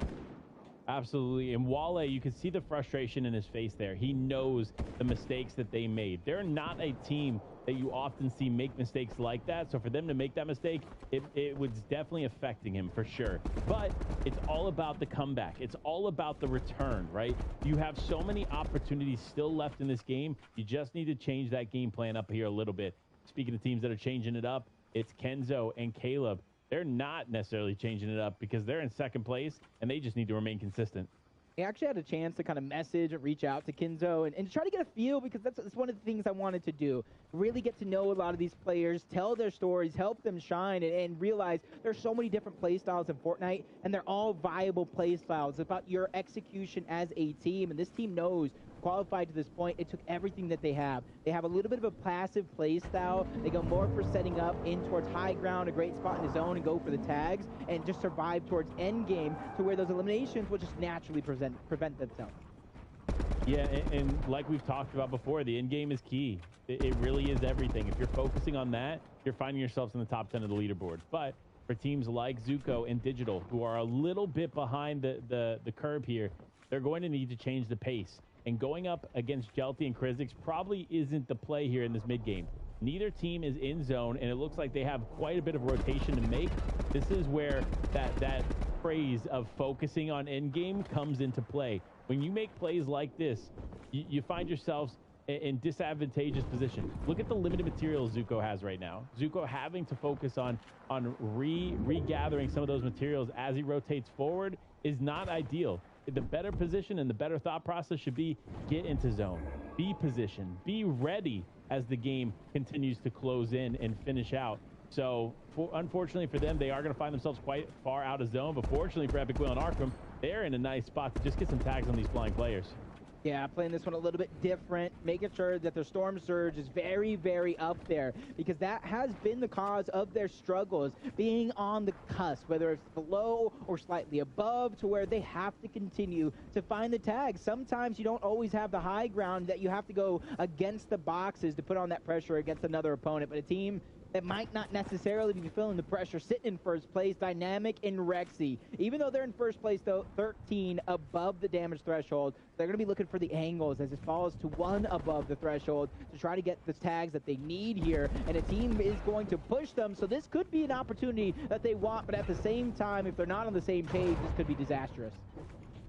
Absolutely. And Wale, you can see the frustration in his face there. He knows the mistakes that they made. They're not a team that you often see make mistakes like that. So for them to make that mistake, it was definitely affecting him for sure. But it's all about the comeback. It's all about the return, right? You have so many opportunities still left in this game. You just need to change that game plan up here a little bit. Speaking of teams that are changing it up, it's Kenzo and Caleb. They're not necessarily changing it up because they're in second place and they just need to remain consistent. I actually had a chance to kind of message and reach out to Kenzo and try to get a feel, because that's one of the things I wanted to do. Really get to know a lot of these players, tell their stories, help them shine, and realize there's so many different play styles in Fortnite, and they're all viable play styles. It's about your execution as a team, and this team knows, qualified to this point, it took everything that they have. They have a little bit of a passive play style. They go more for setting up in towards high ground, a great spot in the zone, and go for the tags, and just survive towards end game to where those eliminations will just naturally prevent themselves. Yeah, and like we've talked about before, the end game is key. It really is everything. If you're focusing on that, you're finding yourselves in the top 10 of the leaderboard. But for teams like Zuko and Digital, who are a little bit behind the curve here, they're going to need to change the pace. And going up against Jelty and Krizix probably isn't the play here in this mid game. Neither team is in zone, and it looks like they have quite a bit of rotation to make. This is where that phrase of focusing on end game comes into play. When you make plays like this, you find yourselves in disadvantageous position. Look at the limited materials Zuko has right now. Zuko having to focus on regathering some of those materials as he rotates forward is not ideal. The better position and the better thought process should be get into zone, be positioned, be ready as the game continues to close in and finish out. So unfortunately for them, they are going to find themselves quite far out of zone. But fortunately for Epic Wheel and Arkham, they're in a nice spot to just get some tags on these flying players. Yeah, playing this one a little bit different, making sure that their Storm Surge is very, very up there, because that has been the cause of their struggles, being on the cusp, whether it's below or slightly above, to where they have to continue to find the tags. Sometimes you don't always have the high ground that you have to go against the boxes to put on that pressure against another opponent, but a team that might not necessarily be feeling the pressure sitting in first place, Dynamic and Rexy. Even though they're in first place, though, 13 above the damage threshold, they're going to be looking for the angles as it falls to 1 above the threshold to try to get the tags that they need here. And a team is going to push them, so this could be an opportunity that they want, but at the same time, if they're not on the same page, this could be disastrous.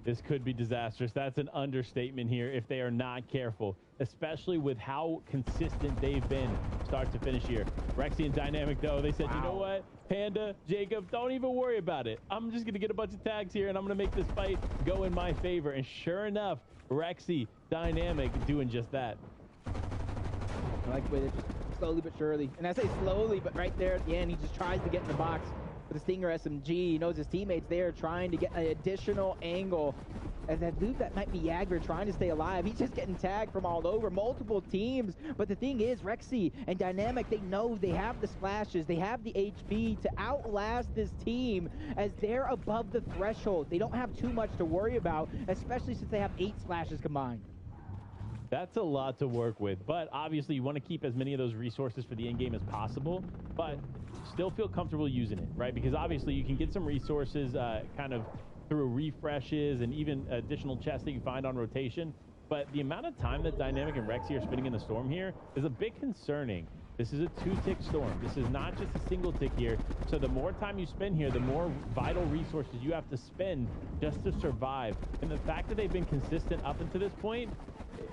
This could be disastrous. That's an understatement here if they are not careful, especially with how consistent they've been start to finish here. Rexy and Dynamic, though, they said, You know what, Panda, Jacob, don't even worry about it. I'm just going to get a bunch of tags here, and I'm going to make this fight go in my favor. And sure enough, Rexy, Dynamic doing just that. I like the way they're just slowly but surely. And I say slowly, but right there at the end, he just tries to get in the box with the Stinger SMG. He knows his teammates there trying to get an additional angle. And that dude that might be Jagger trying to stay alive. He's just getting tagged from all over, multiple teams. But the thing is, Rexy and Dynamic, they know they have the splashes, they have the HP to outlast this team as they're above the threshold. They don't have too much to worry about, especially since they have 8 splashes combined. That's a lot to work with, but obviously you want to keep as many of those resources for the end game as possible, but still feel comfortable using it, right? Because obviously you can get some resources kind of through refreshes and even additional chests that you find on rotation, but the amount of time that Dynamic and Rexy are spending in the storm here is a bit concerning. This is a 2-tick storm. This is not just a single tick here. So the more time you spend here, the more vital resources you have to spend just to survive. And the fact that they've been consistent up until this point,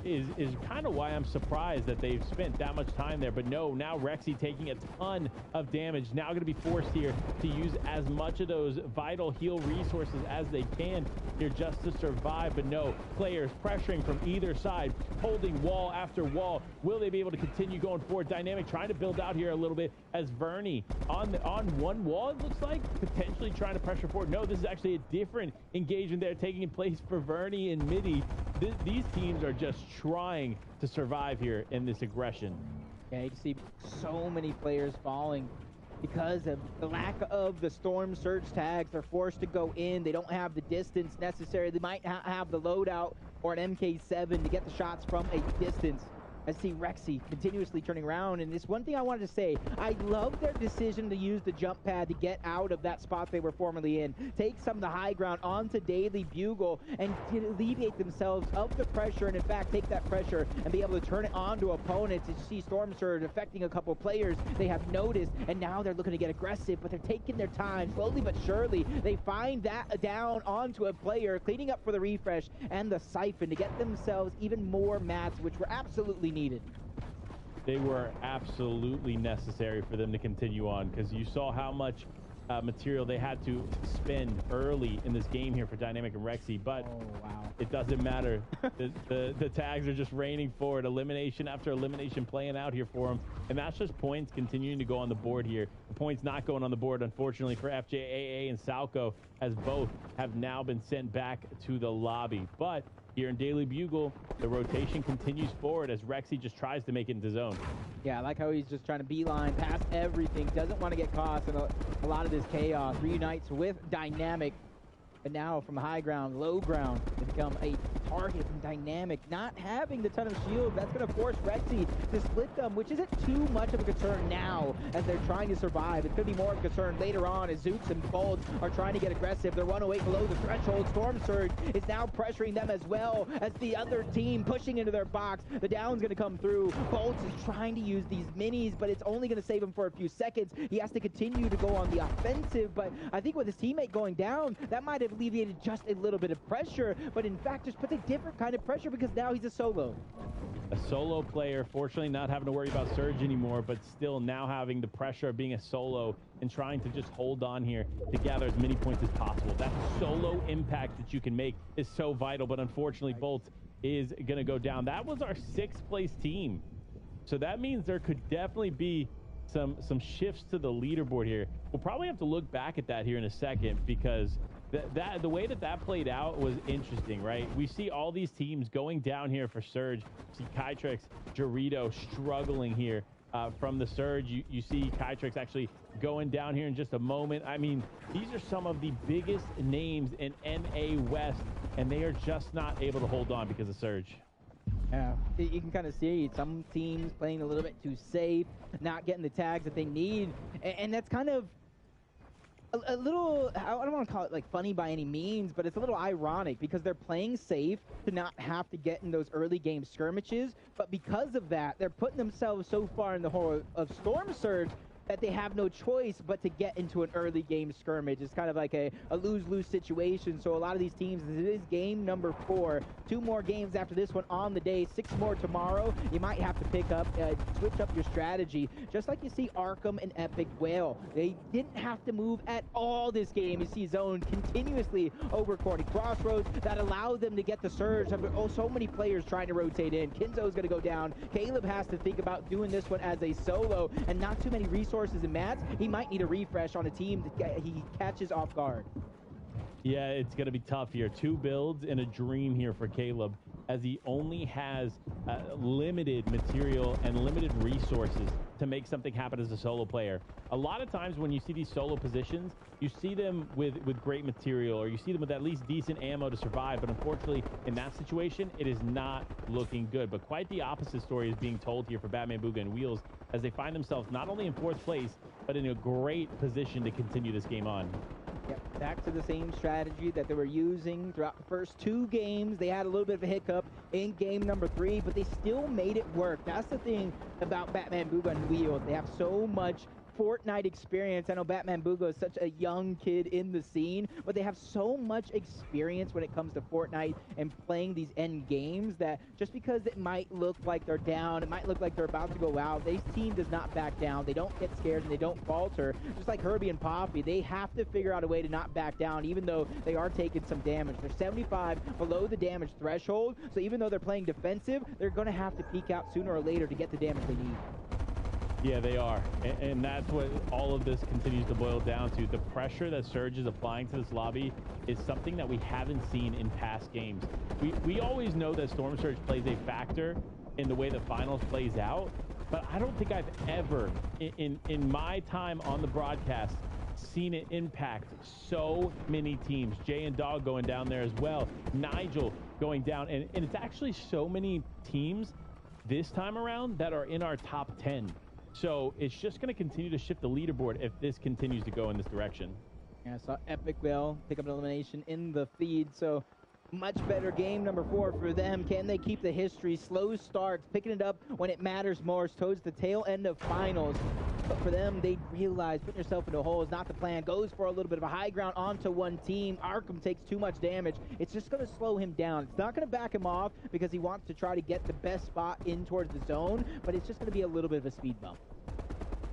is kind of why I'm surprised that they've spent that much time there. But no, now Rexy taking a ton of damage. Now going to be forced here to use as much of those vital heal resources as they can here just to survive. But no, players pressuring from either side, holding wall after wall. Will they be able to continue going forward? Dynamic trying to build out here a little bit as Vernie on one wall, it looks like, potentially trying to pressure forward. No, this is actually a different engagement there taking place for Vernie and Midi. These teams are just trying to survive here in this aggression. Yeah, you can see so many players falling because of the lack of the Storm Surge tags. They're forced to go in. They don't have the distance necessary. They might have the loadout or an MK7 to get the shots from a distance. I see Rexy continuously turning around, and this one thing I wanted to say, I love their decision to use the jump pad to get out of that spot they were formerly in, take some of the high ground onto Daily Bugle, and alleviate themselves of the pressure, and in fact take that pressure and be able to turn it on to opponents. You see Storm Surge affecting a couple players they have noticed, and now they're looking to get aggressive, but they're taking their time. Slowly but surely, they find that down onto a player, cleaning up for the refresh and the siphon to get themselves even more mats, which were absolutely needed. They were absolutely necessary for them to continue on, because you saw how much material they had to spend early in this game here for Dynamic and Rexy, but it doesn't matter. The tags are just raining forward, elimination after elimination playing out here for them, and that's just points continuing to go on the board here. The points not going on the board, unfortunately, for FJAA and Salco, as both have now been sent back to the lobby. But here in Daily Bugle, the rotation continues forward as Rexy just tries to make it into zone. Yeah, I like how he's just trying to beeline past everything, doesn't want to get caught in a lot of this chaos. Reunites with Dynamic, and now from high ground, low ground, they become a target from Dynamic. Not having the ton of shield, that's going to force Rexy to split them, which isn't too much of a concern now as they're trying to survive. It's going to be more of a concern later on as Zooks and Bolts are trying to get aggressive. They're 108 below the threshold. Storm Surge is now pressuring them as well as the other team pushing into their box. The down's going to come through. Bolts is trying to use these minis, but it's only going to save him for a few seconds. He has to continue to go on the offensive, but I think with his teammate going down, that might have alleviated just a little bit of pressure, but in fact just puts a different kind of pressure because now he's a solo. A solo player, fortunately not having to worry about Surge anymore, but still now having the pressure of being a solo and trying to just hold on here to gather as many points as possible. That solo impact that you can make is so vital, but unfortunately Bolt is going to go down. That was our 6th place team. So that means there could definitely be some shifts to the leaderboard here. We'll probably have to look back at that here in a second, because the way that played out was interesting, right? We see all these teams going down here for Surge. See Kytrix, Dorito struggling here from the Surge. You see Kytrix actually going down here in just a moment. I mean, these are some of the biggest names in NA West, and they are just not able to hold on because of Surge. Yeah, you can kind of see some teams playing a little bit too safe, not getting the tags that they need, and that's kind of a little, I don't want to call it like funny by any means, but it's a little ironic because they're playing safe to not have to get in those early game skirmishes, but because of that, they're putting themselves so far in the hole of Storm Surge that they have no choice but to get into an early game skirmish. It's kind of like a lose-lose situation. So a lot of these teams, it is game number 4. 2 more games after this one on the day, 6 more tomorrow. You might have to pick up, switch up your strategy. Just like you see Arkham and Epic Whale. They didn't have to move at all this game. You see Zone continuously overcorning Crossroads. That allowed them to get the Surge. So many players trying to rotate in. Kinzo's going to go down. Caleb has to think about doing this one as a solo, and not too many resources and mats. He might need a refresh on a team that he catches off guard. Yeah, it's going to be tough here. 2 builds and a dream here for Caleb, as he only has limited material and limited resources to make something happen as a solo player. A lot of times when you see these solo positions, you see them with great material, or you see them with at least decent ammo to survive, but unfortunately in that situation it is not looking good. But quite the opposite story is being told here for Batman Booga and Wheels, as they find themselves not only in 4th place but in a great position to continue this game on. Yep, back to the same strategy that they were using throughout the first 2 games. They had a little bit of a hiccup in game number 3, but they still made it work. That's the thing about Batman Booga and Wheels. They have so much Fortnite experience. I know Batman Boogo is such a young kid in the scene, but they have so much experience when it comes to Fortnite and playing these end games that just because it might look like they're down, it might look like they're about to go out, this team does not back down. They don't get scared and they don't falter. Just like Herbie and Poppy, they have to figure out a way to not back down, even though they are taking some damage. They're 75 below the damage threshold, so even though they're playing defensive, they're going to have to peek out sooner or later to get the damage they need. Yeah, they are. And that's what all of this continues to boil down to. The pressure that Surge is applying to this lobby is something that we haven't seen in past games. We always know that Storm Surge plays a factor in the way the finals plays out, but I don't think I've ever, in my time on the broadcast, seen it impact so many teams. Jay and Dog going down there as well. Nigel going down. And it's actually so many teams this time around that are in our top 10. So it's just going to continue to shift the leaderboard if this continues to go in this direction. And I saw Epic Whale pick up an elimination in the feed, so much better game number 4 for them. Can they keep the history? Slow starts, picking it up when it matters most towards the tail end of finals. But for them, they realize putting yourself into a hole is not the plan. Goes for a little bit of a high ground onto one team. Arkham takes too much damage. It's just going to slow him down. It's not going to back him off because he wants to try to get the best spot in towards the zone, but it's just going to be a little bit of a speed bump.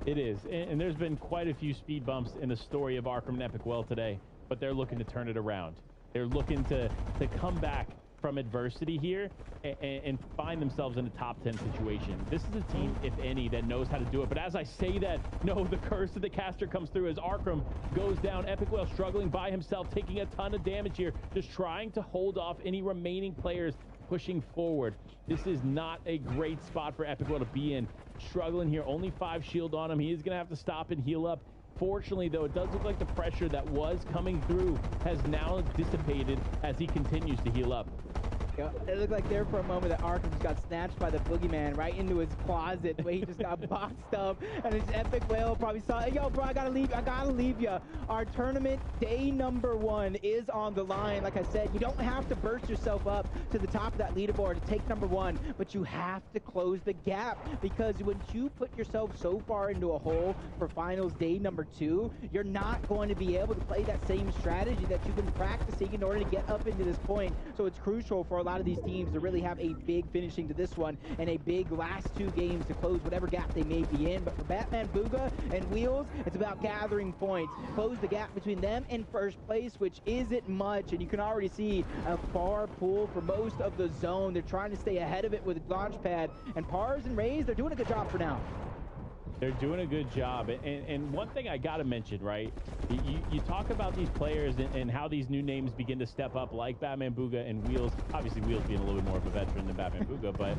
It is, and there's been quite a few speed bumps in the story of Arkham and Epic Well today, but they're looking to turn it around. They're looking to come back from adversity here and find themselves in a top 10 situation. This is a team, if any, that knows how to do it. But as I say that, no, the curse of the caster comes through as Arkham goes down. Epic Well struggling by himself, taking a ton of damage here, just trying to hold off any remaining players pushing forward. This is not a great spot for Epic Well to be in. Struggling here, only 5 shield on him. He is going to have to stop and heal up. Fortunately, though, it does look like the pressure that was coming through has now dissipated as he continues to heal up. It looked like there for a moment that Arkham just got snatched by the boogeyman right into his closet, where he just got boxed up, and his Epic Whale probably saw, hey, yo, bro, I gotta leave you. Our tournament day number 1 is on the line. Like I said, you don't have to burst yourself up to the top of that leaderboard to take number 1, but you have to close the gap, because when you put yourself so far into a hole for finals day number 2, you're not going to be able to play that same strategy that you've been practicing in order to get up into this point. So it's crucial for a lot of these teams to really have a big finishing to this one and a big last 2 games to close whatever gap they may be in. But for Batman Booga and Wheels, it's about gathering points. Close the gap between them and first place, which isn't much, and you can already see a far pull for most of the zone. They're trying to stay ahead of it with Launchpad, and Pars and Rays, they're doing a good job for now. They're doing a good job. And one thing I got to mention, right? You talk about these players and how these new names begin to step up, like Batman Booga and Wheels. Obviously, Wheels being a little bit more of a veteran than Batman Booga. But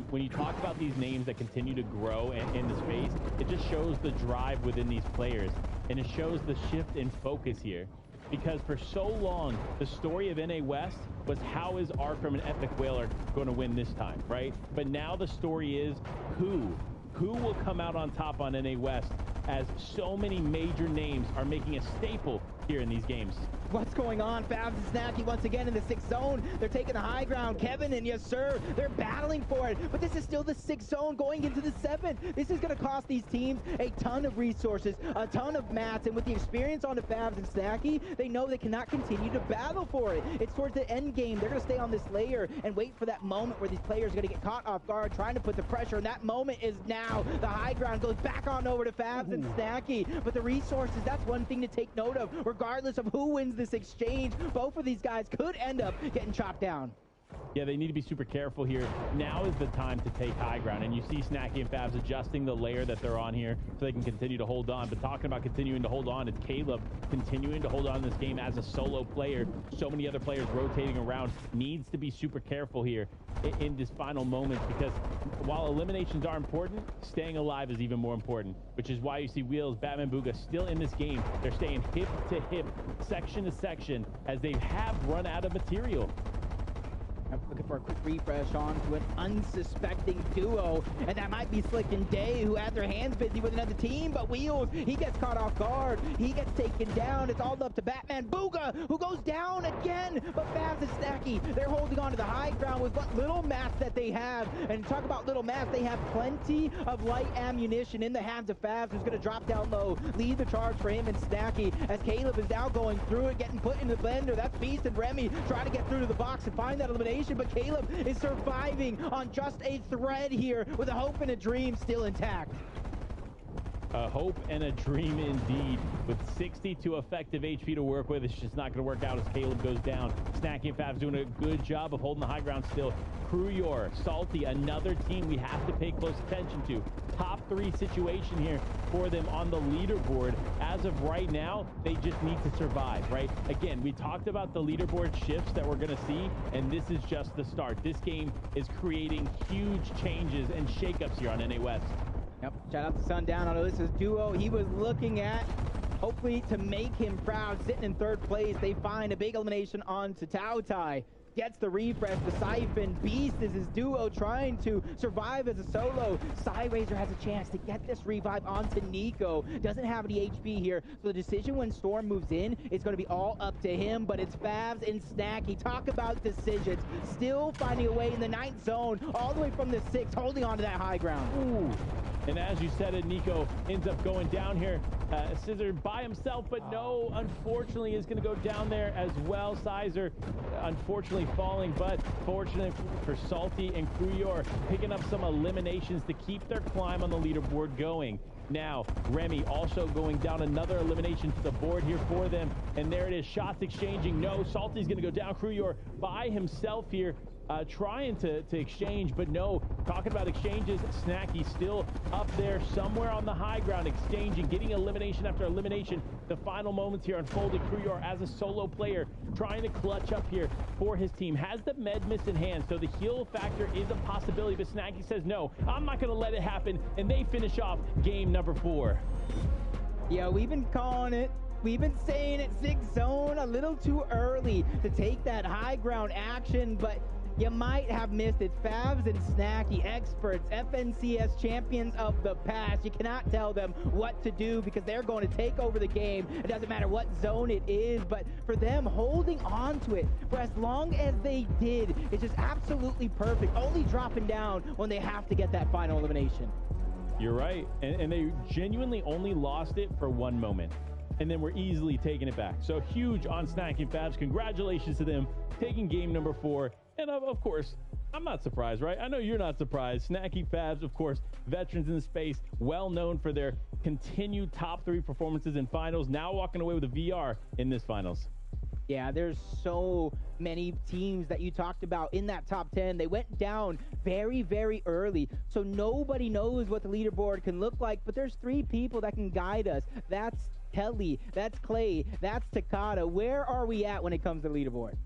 when you talk about these names that continue to grow in the space, it just shows the drive within these players. And it shows the shift in focus here. Because for so long, the story of NA West was how is Arkham and Epic Whale going to win this time, right? But now the story is who will come out on top on NA West, as so many major names are making a staple here in these games. What's going on? Fabs and Snacky once again in the 6th zone. They're taking the high ground. Kevin and yes, sir, they're battling for it. But this is still the 6th zone going into the 7th. This is going to cost these teams a ton of resources, a ton of mats. And with the experience on the Fabs and Snacky, they know they cannot continue to battle for it. It's towards the end game. They're going to stay on this layer and wait for that moment where these players are going to get caught off guard, trying to put the pressure. And that moment is now. The high ground goes back on over to Fabs and Snacky. But the resources, that's one thing to take note of. Regardless of who wins this exchange, both of these guys could end up getting chopped down. Yeah, they need to be super careful here. Now is the time to take high ground, and you see Snacky and Fabs adjusting the layer that they're on here so they can continue to hold on. But talking about continuing to hold on, it's Caleb continuing to hold on in this game as a solo player. So many other players rotating around. Needs to be super careful here in this final moment, because while eliminations are important, staying alive is even more important, which is why you see Wheels, Batman Booga still in this game. They're staying hip to hip, section to section, as they have run out of material. I'm looking for a quick refresh on to an unsuspecting duo, and that might be Slick and Day, who had their hands busy with another team, but Wheels, he gets caught off guard. He gets taken down. It's all up to Batman Booga, who goes down again, but Fabs and Snacky, they're holding on to the high ground with what little mats that they have. And talk about little mats, they have plenty of light ammunition in the hands of Fabs, who's going to drop down low, lead the charge for him and Snacky, as Caleb is now going through it, getting put in the blender. That's Beast and Remy trying to get through to the box and find that elimination, but Caleb is surviving on just a thread here with a hope and a dream still intact. A hope and a dream indeed. With 62 effective HP to work with, it's just not going to work out as Caleb goes down. Snacky and Fabs doing a good job of holding the high ground still. Cruyore, Salty, another team we have to pay close attention to. Top 3 situation here for them on the leaderboard. As of right now, they just need to survive, right? Again, we talked about the leaderboard shifts that we're going to see, and this is just the start. This game is creating huge changes and shakeups here on NA West. Yep, shout out to Sundown on Alyssa's duo. He was looking at, hopefully to make him proud, sitting in 3rd place. They find a big elimination on to Tautai. Gets the refresh, the Siphon. Beast is his duo trying to survive as a solo. Cyrazor has a chance to get this revive onto Nico. Doesn't have any HP here, so the decision when Storm moves in is going to be all up to him, but it's Fabs and Snacky. Talk about decisions. Still finding a way in the 9th zone, all the way from the 6th, holding on to that high ground. Ooh. And as you said it, Nico ends up going down here. Scissor by himself, but no, unfortunately, is going to go down there as well. Sizer, unfortunately, falling, but fortunate for Salty and Cruyore, picking up some eliminations to keep their climb on the leaderboard going. Now, Remy also going down, another elimination to the board here for them. And there it is, shots exchanging. No, Salty's going to go down. Cruyore by himself here. Trying to exchange, but no. Talking about exchanges, Snacky still up there somewhere on the high ground, exchanging, getting elimination after elimination. The final moments here unfolding. Cruyore as a solo player trying to clutch up here for his team. Has the med miss in hand, so the heal factor is a possibility, but Snacky says, no, I'm not going to let it happen, and they finish off game number 4. Yeah, we've been calling it. We've been saying it, 6th zone, a little too early to take that high ground action, but you might have missed it. Fabs and Snacky, experts, FNCS champions of the past. You cannot tell them what to do because they're going to take over the game. It doesn't matter what zone it is, but for them, holding on to it for as long as they did is just absolutely perfect. Only dropping down when they have to get that final elimination. You're right. And they genuinely only lost it for one moment, and then we're easily taking it back. So huge on Snacky and Fabs. Congratulations to them taking game number 4. And of course, I'm not surprised, right? I know you're not surprised. Snacky, Fabs, of course, veterans in the space, well known for their continued top 3 performances in finals, now walking away with a VR in this finals. Yeah, there's so many teams that you talked about in that top 10. They went down very, very early, so nobody knows what the leaderboard can look like, but there's 3 people that can guide us. That's Kelly, that's Clay, that's Takata. Where are we at when it comes to leaderboard?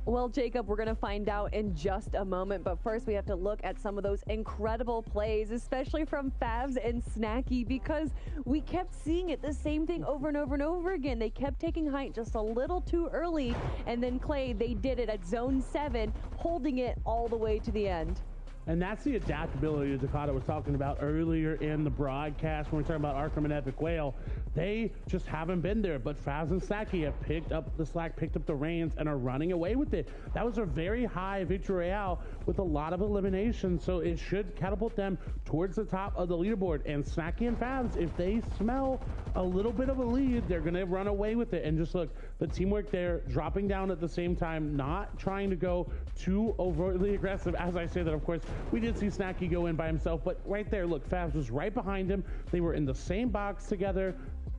Well, Jacob, we're going to find out in just a moment, but first we have to look at some of those incredible plays, especially from Fabs and Snacky, because we kept seeing it, the same thing over and over and over again. They kept taking height just a little too early, and then Clay, they did it at zone 7, holding it all the way to the end. And that's the adaptability Dakota was talking about earlier in the broadcast when we were talking about Arkham and Epic Whale. They just haven't been there, but Fabs and Snacky have picked up the slack, picked up the reins, and are running away with it. That was a very high victory royale with a lot of eliminations, so it should catapult them towards the top of the leaderboard. And Snacky and Fabs, if they smell a little bit of a lead, they're going to run away with it. And just look, the teamwork there, dropping down at the same time, not trying to go too overtly aggressive. As I say that, of course, we did see Snacky go in by himself, but right there, look, Fabs was right behind him. They were in the same box together.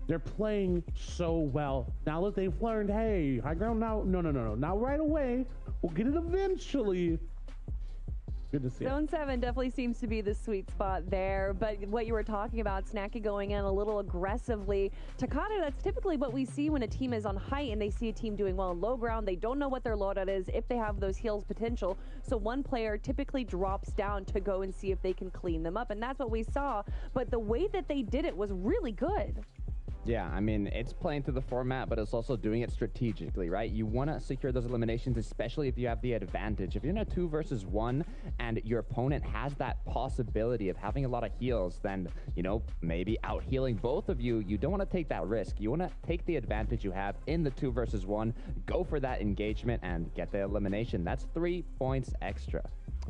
They're playing so well. Now that they've learned, hey, high ground now, no. Not right away. We'll get it eventually. Good to see it. Zone 7 definitely seems to be the sweet spot there, but what you were talking about, Snacky going in a little aggressively. Takata, that's typically what we see when a team is on height and they see a team doing well in low ground. They don't know what their loadout is, if they have those heals potential. So one player typically drops down to go and see if they can clean them up, and that's what we saw. But the way that they did it was really good. Yeah, I mean, it's playing through the format, but it's also doing it strategically, right? You want to secure those eliminations, especially if you have the advantage. If you're in a 2 versus 1 and your opponent has that possibility of having a lot of heals, then, you know, maybe out healing both of you, you don't want to take that risk. You want to take the advantage you have in the 2 versus 1, go for that engagement, and get the elimination. That's 3 points extra.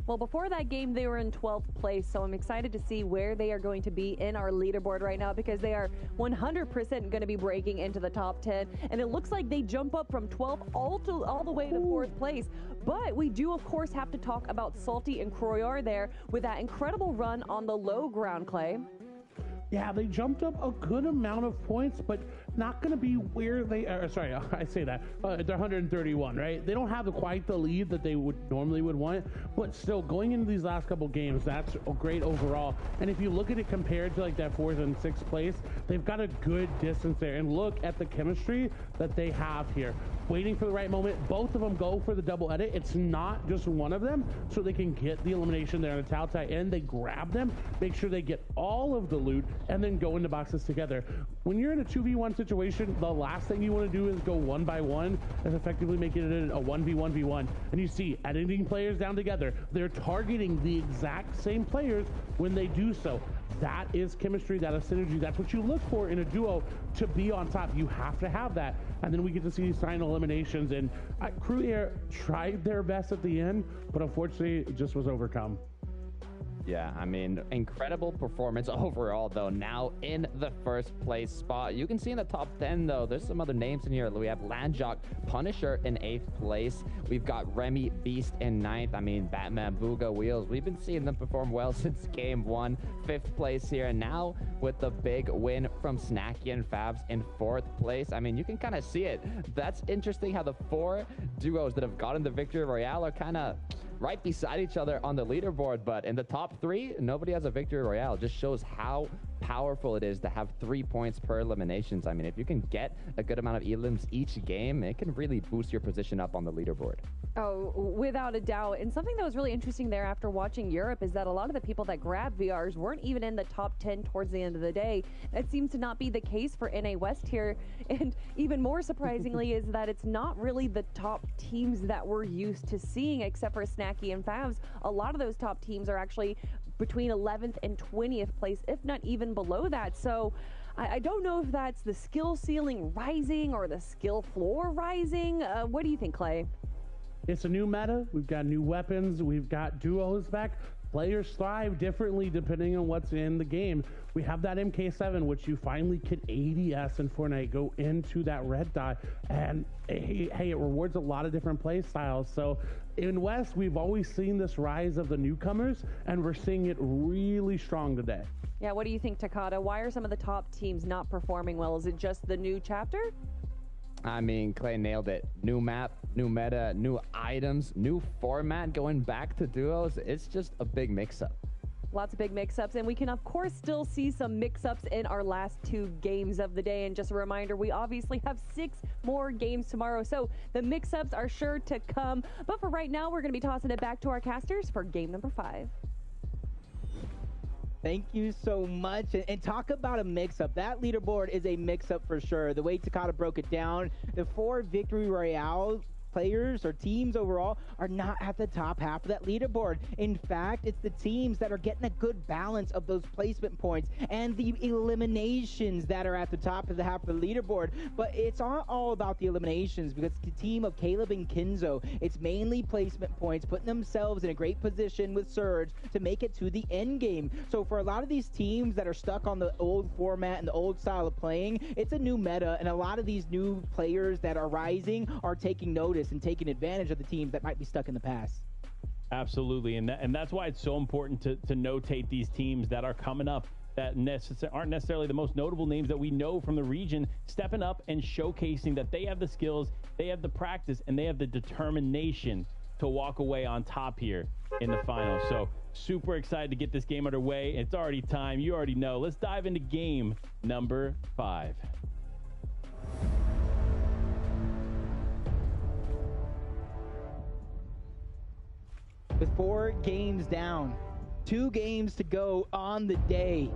Well, before that game, they were in 12th place, so I'm excited to see where they are going to be in our leaderboard right now because they are 100% going to be breaking into the top 10, and it looks like they jump up from 12th all the way to 4th place. But we do, of course, have to talk about Salty and Croyar there with that incredible run on the low ground, Clay. Yeah, they jumped up a good amount of points, but not going to be where they are. Sorry, I say that. They're 131, right? They don't have quite the lead that they would normally want, but still going into these last couple games, that's great overall. And if you look at it compared to like that 4th and 6th place, they've got a good distance there. And look at the chemistry that they have here. Waiting for the right moment, both of them go for the double edit. It's not just one of them, so they can get the elimination there on the Tao Tai end. They grab them, make sure they get all of the loot, and then go into boxes together. When you're in a 2v1 situation, the last thing you want to do is go 1 by 1 and effectively making it a 1v1v1. And you see, editing players down together, they're targeting the exact same players when they do so. That is chemistry, that is synergy. That's what you look for in a duo to be on top. You have to have that. And then we get to see these final eliminations. And Crew Air tried their best at the end, but unfortunately, it just was overcome. Yeah, I mean, incredible performance overall, though. Now in the 1st place spot. You can see in the top 10, though, there's some other names in here. We have Landjock, Punisher in 8th place. We've got Remy Beast in 9th. I mean, Batman, Booga, Wheels. We've been seeing them perform well since game 1. 5th place here. And now with the big win from Snacky and Fabs in 4th place. I mean, you can kind of see it. That's interesting how the 4 duos that have gotten the Victory Royale are kind of right beside each other on the leaderboard, but in the top 3, nobody has a Victory Royale. It just shows how powerful it is to have 3 points per eliminations. I mean, if you can get a good amount of elims each game, it can really boost your position up on the leaderboard. Oh, without a doubt. And something that was really interesting there after watching Europe is that a lot of the people that grabbed VRs weren't even in the top 10 towards the end of the day. That seems to not be the case for NA West here. And even more surprisingly is that it's not really the top teams that we're used to seeing, except for Snacky and Favs. A lot of those top teams are actually between 11th and 20th place, if not even below that. So I don't know if that's the skill ceiling rising or the skill floor rising. What do you think, Clay? It's a new meta. We've got new weapons. We've got duos back. Players thrive differently depending on what's in the game. We have that MK7, which you finally can ADS in Fortnite, go into that red dot, and hey, it rewards a lot of different play styles. So in West, we've always seen this rise of the newcomers, and we're seeing it really strong today. Yeah, what do you think, Takata? Why are some of the top teams not performing well? Is it just the new chapter? I mean, Clay nailed it. New map, new meta, new items, new format, going back to duos. It's just a big mix-up. Lots of big mix-ups, and we can, of course, still see some mix-ups in our last 2 games of the day. And just a reminder, we obviously have 6 more games tomorrow, so the mix-ups are sure to come. But for right now, we're going to be tossing it back to our casters for game number 5. Thank you so much. And talk about a mix-up. That leaderboard is a mix-up for sure. The way Takata broke it down, the 4 Victory Royale players or teams overall are not at the top half of that leaderboard. In fact, it's the teams that are getting a good balance of those placement points and the eliminations that are at the top of the half of the leaderboard. But it's not all about the eliminations, because the team of Caleb and Kinzo, it's mainly placement points, putting themselves in a great position with Surge to make it to the end game. So for a lot of these teams that are stuck on the old format and the old style of playing, it's a new meta, and a lot of these new players that are rising are taking notice and taking advantage of the teams that might be stuck in the past. Absolutely, and that's why it's so important to notate these teams that are coming up that aren't necessarily the most notable names that we know from the region, stepping up and showcasing that they have the skills, they have the practice, and they have the determination to walk away on top here in the final. So super excited to get this game underway. It's already time. You already know. Let's dive into game number 5. With 4 games down, 2 games to go on the day,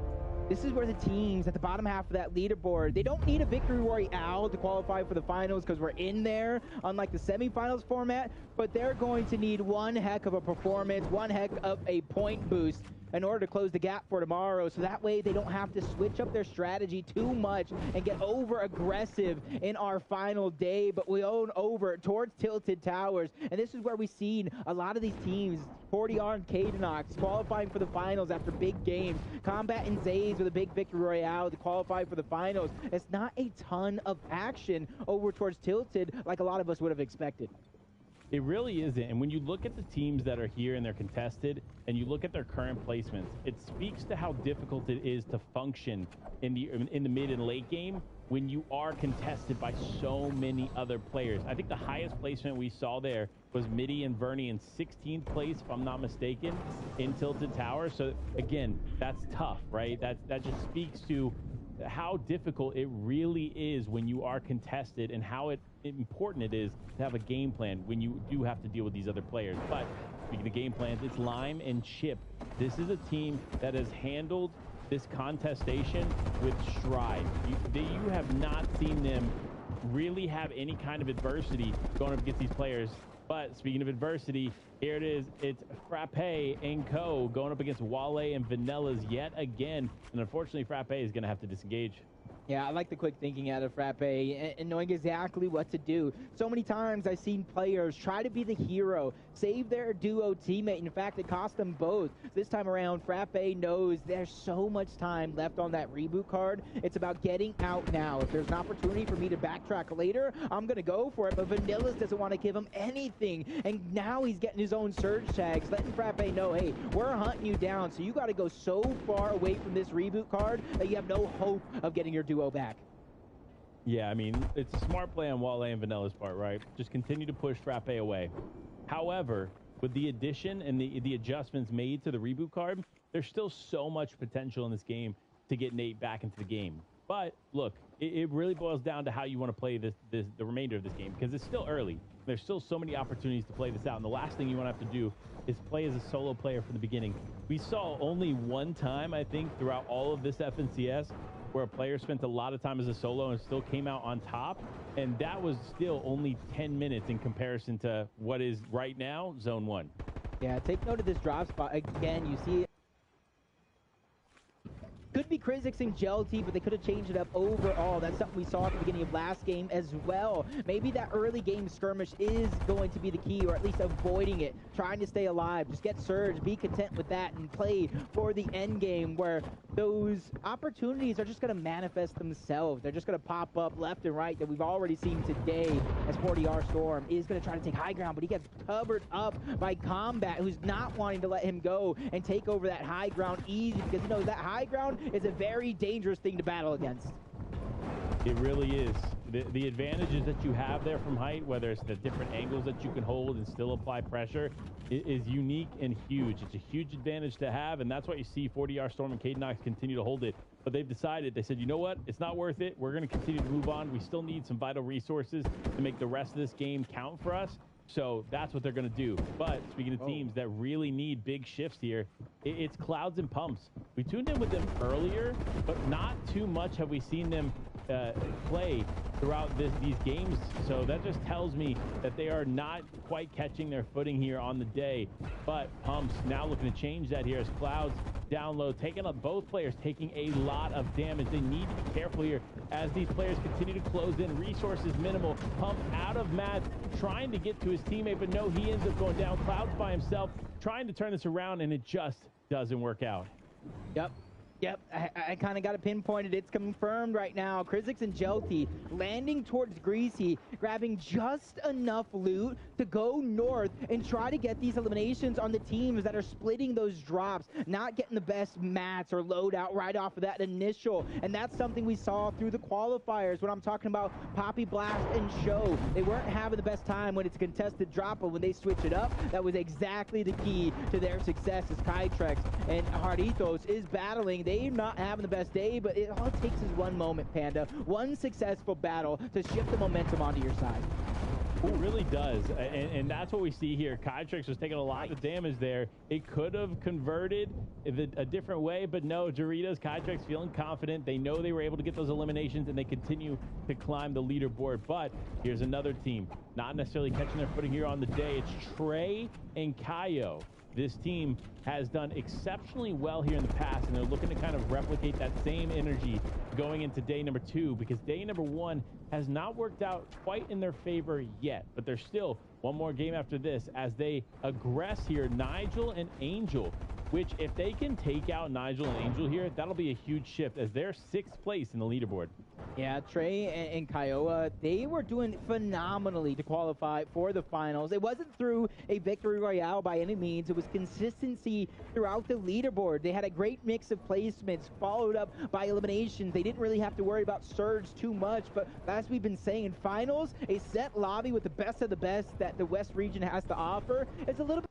This is where the teams at the bottom half of that leaderboard, they don't need a victory royale to qualify for the finals because we're in there, unlike the semifinals format, but they're going to need one heck of a performance, one heck of a point boost in order to close the gap for tomorrow, so that way they don't have to switch up their strategy too much and get over aggressive in our final day, but we own over towards Tilted Towers. And this is where we've seen a lot of these teams, 40R and Kadenox, qualifying for the finals after big games. Combat and Zays with a big victory royale to qualify for the finals. It's not a ton of action over towards Tilted like a lot of us would have expected. It really isn't. And when you look at the teams that are here and they're contested, and you look at their current placements, it speaks to how difficult it is to function in the mid and late game when you are contested by so many other players. I think the highest placement we saw there was Midi and Vernie in 16th place, if I'm not mistaken, in Tilted Tower. So again, that's tough, right? That just speaks to how difficult it really is when you are contested, and how important it is to have a game plan when you do have to deal with these other players. But speaking of game plans, it's Lime and Chip. This is a team that has handled this contestation with stride. You have not seen them really have any kind of adversity going up against these players. But speaking of adversity, here it is. It's Frappe and Co. going up against Wale and Vanillas yet again. And unfortunately, Frappe is going to have to disengage. Yeah, I like the quick thinking out of Frappe and knowing exactly what to do. So many times I've seen players try to be the hero, save their duo teammate. In fact, it cost them both. This time around, Frappe knows there's so much time left on that reboot card. It's about getting out now. If there's an opportunity for me to backtrack later, I'm going to go for it. But Vanillas doesn't want to give him anything. And now he's getting his own surge tags, letting Frappe know, hey, we're hunting you down. So you got to go so far away from this reboot card that you have no hope of getting your duo back. Yeah, I mean, it's a smart play on Wale and Vanilla's part, right? Just continue to push Frappe away. However, with the addition and the adjustments made to the reboot card, there's still so much potential in this game to get Nate back into the game. But look, it really boils down to how you want to play the remainder of this game, because it's still early. There's still so many opportunities to play this out, and the last thing you want to have to do is play as a solo player from the beginning. We saw only one time, I think, throughout all of this FNCS where a player spent a lot of time as a solo and still came out on top, and that was still only 10 minutes in comparison to what is right now Zone 1. Yeah, take note of this drop spot. Again, you see it. Could be Krizix and Jelty, but they could have changed it up overall. That's something we saw at the beginning of last game as well. Maybe that early game skirmish is going to be the key, or at least avoiding it, trying to stay alive. Just get Surge, be content with that, and play for the end game where those opportunities are just going to manifest themselves. They're just going to pop up left and right, that we've already seen today as 40R Storm is going to try to take high ground, but he gets covered up by Combat, who's not wanting to let him go and take over that high ground easy, because he knows that high ground is a very dangerous thing to battle against. It really is. The advantages that you have there from height, whether it's the different angles that you can hold and still apply pressure, is unique and huge. It's a huge advantage to have, and that's why you see 40R Storm and Kadenox continue to hold it. But they've decided, they said, you know what? It's not worth it. We're going to continue to move on. We still need some vital resources to make the rest of this game count for us. So that's what they're going to do. But speaking of teams that really need big shifts here, it's Clouds and Pumps. We tuned in with them earlier, but not too much have we seen them play throughout these games. So that just tells me that they are not quite catching their footing here on the day. But Pumps now looking to change that here as Clouds down low, taking up both players, taking a lot of damage. They need to be careful here as these players continue to close in. Resources minimal. Pump out of mats, trying to get to his teammate, but no, he ends up going down. Clouds by himself, trying to turn this around, and it just doesn't work out. Yep, I kind of got it pinpointed. It's confirmed right now. Krizix and Jelty landing towards Greasy, grabbing just enough loot to go north and try to get these eliminations on the teams that are splitting those drops, not getting the best mats or loadout right off of that initial. And that's something we saw through the qualifiers when I'm talking about Poppy Blast and Show. They weren't having the best time when it's a contested drop, but when they switch it up, that was exactly the key to their success as Kytrex and Harditos is battling. They're not having the best day, but it all it takes is one moment, Panda. One successful battle to shift the momentum onto your side. It really does, and that's what we see here. Kytrix was taking a lot of damage there. It could have converted a different way, but no, Doritos, Kytrix feeling confident. They know they were able to get those eliminations, and they continue to climb the leaderboard. But here's another team, not necessarily catching their footing here on the day. It's Trey and Kaio. This team has done exceptionally well here in the past, and they're looking to kind of replicate that same energy going into day number 2, because day number 1 has not worked out quite in their favor yet. But there's still one more game after this as they aggress here, Nigel and Angel, which if they can take out Nigel and Angel here, that'll be a huge shift as they're 6th place in the leaderboard. Yeah, Trey and Kiowa, they were doing phenomenally to qualify for the finals. It wasn't through a victory royale by any means. It was consistency throughout the leaderboard. They had a great mix of placements followed up by eliminations. They didn't really have to worry about surge too much, but as we've been saying, in finals, a set lobby with the best of the best that the West region has to offer is a little bit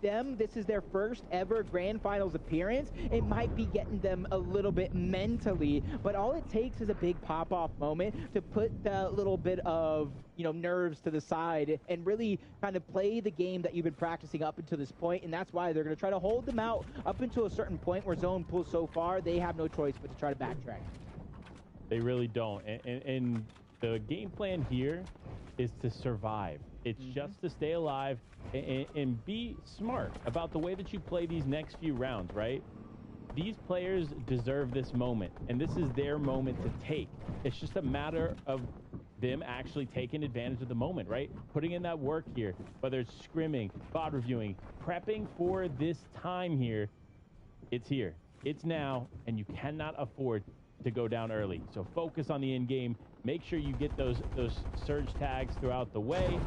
them. This is their first ever grand finals appearance. It might be getting them a little bit mentally, but all it takes is a big pop-off moment to put that little bit of, you know, nerves to the side and really kind of play the game that you've been practicing up until this point. And that's why they're going to try to hold them out up until a certain point where zone pulls so far they have no choice but to try to backtrack. They really don't, and the game plan here is to survive. It's just to stay alive and be smart about the way that you play these next few rounds, right? These players deserve this moment, and this is their moment to take. It's just a matter of them actually taking advantage of the moment, right? Putting in that work here, whether it's scrimming, VOD reviewing, prepping for this time here. It's here. It's now, and you cannot afford to go down early. So focus on the end game. Make sure you get those surge tags throughout the way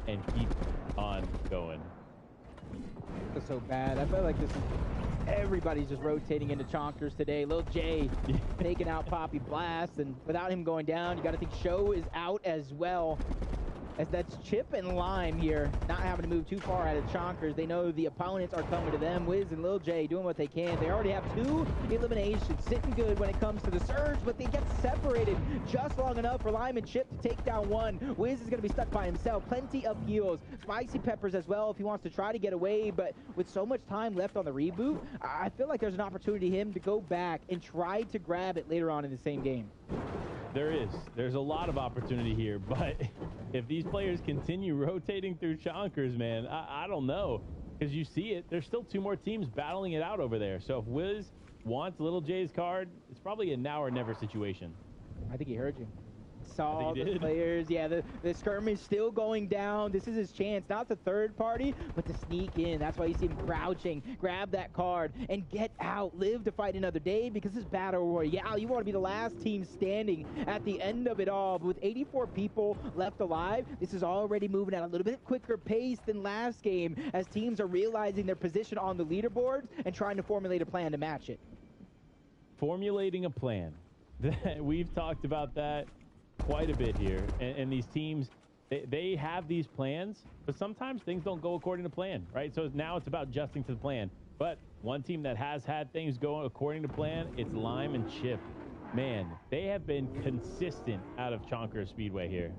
and keep on going. That's so bad. I feel like this is everybody's just rotating into chonkers today. Lil J taking out Poppy Blast, and without him going down, you got to think Show is out as well. As that's Chip and Lime here, not having to move too far out of chonkers. They know the opponents are coming to them. Wiz and Lil J doing what they can. They already have 2 eliminations, sitting good when it comes to the surge, but they get separated just long enough for Lime and Chip to take down one. Wiz is going to be stuck by himself. Plenty of heals. Spicy Peppers as well if he wants to try to get away, but with so much time left on the reboot, I feel like there's an opportunity for him to go back and try to grab it later on in the same game. There's a lot of opportunity here, but if these players continue rotating through chonkers, man, I don't know, because you see it. There's still 2 more teams battling it out over there. So if Wiz wants Little J's card, it's probably a now or never situation. I think he heard you. Saw the did. players. Yeah, the skirmish still going down. This is his chance, not the third party, but to sneak in. That's why you see him crouching, grab that card, and get out. Live to fight another day, because this battle royale, you want to be the last team standing at the end of it all. But with 84 people left alive, this is already moving at a little bit quicker pace than last game, as teams are realizing their position on the leaderboards and trying to formulate a plan to match it. Formulating a plan. We've talked about that quite a bit here, and these teams, they have these plans, but sometimes things don't go according to plan, right? So now it's about adjusting to the plan. But one team that has had things go according to plan, it's Lime and Chip. Man, they have been consistent out of Chonker Speedway here.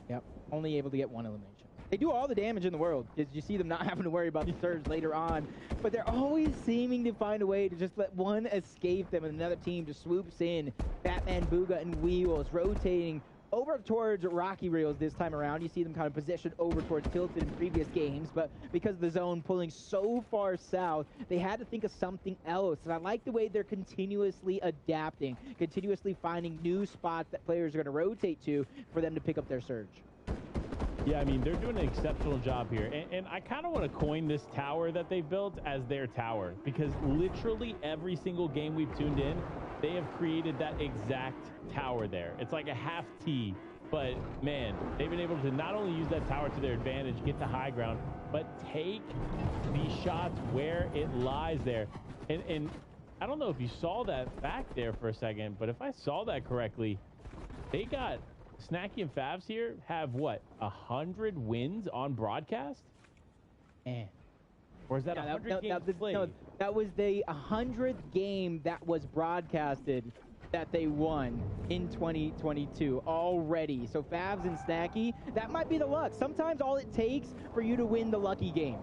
Yep, only able to get 1 elimination. They do all the damage in the world, because you see them not having to worry about the surge later on, but they're always seeming to find a way to just let one escape them, and another team just swoops in. Batman, Booga, and Wheels rotating over towards Rocky Reels this time around. You see them kind of positioned over towards Tilted in previous games, but because of the zone pulling so far south, they had to think of something else. And I like the way they're continuously adapting, continuously finding new spots that players are going to rotate to for them to pick up their surge. Yeah, I mean, they're doing an exceptional job here. And I kind of want to coin this tower that they built as their tower, because literally every single game we've tuned in, they have created that exact tower there. It's like a half T, but man, they've been able to not only use that tower to their advantage, get the high ground, but take these shots where it lies there. And I don't know if you saw that back there for a second, but if I saw that correctly, they got... Snacky and Favs here have, what, 100 wins on broadcast? Or is that 100 games played? No, that was the 100th game that was broadcasted. that they won in 2022 already. So Favs and Snacky, that might be the luck. Sometimes all it takes for you to win the lucky game.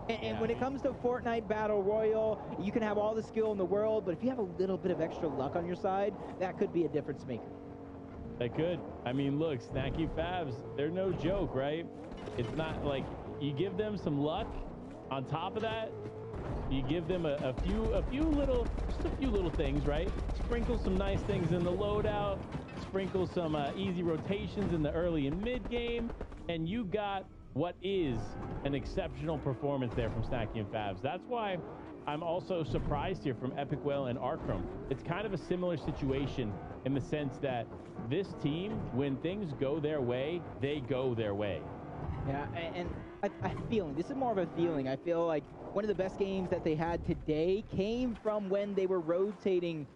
And when it comes to Fortnite Battle Royale, you can have all the skill in the world, but if you have a little bit of extra luck on your side, that could be a difference maker. That could. I mean, look, Snacky Favs, they're no joke, right? It's not like you give them some luck. On top of that, you give them a few little things, right? Sprinkle some nice things in the loadout, sprinkle some easy rotations in the early and mid game, and you got what is an exceptional performance there from Snacky and Favs. That's why I'm also surprised here from Epic Whale and Arcrum. It's kind of a similar situation in the sense that this team, when things go their way, they go their way. Yeah, and I'm feeling, this is more of a feeling. I feel like one of the best games that they had today came from when they were rotating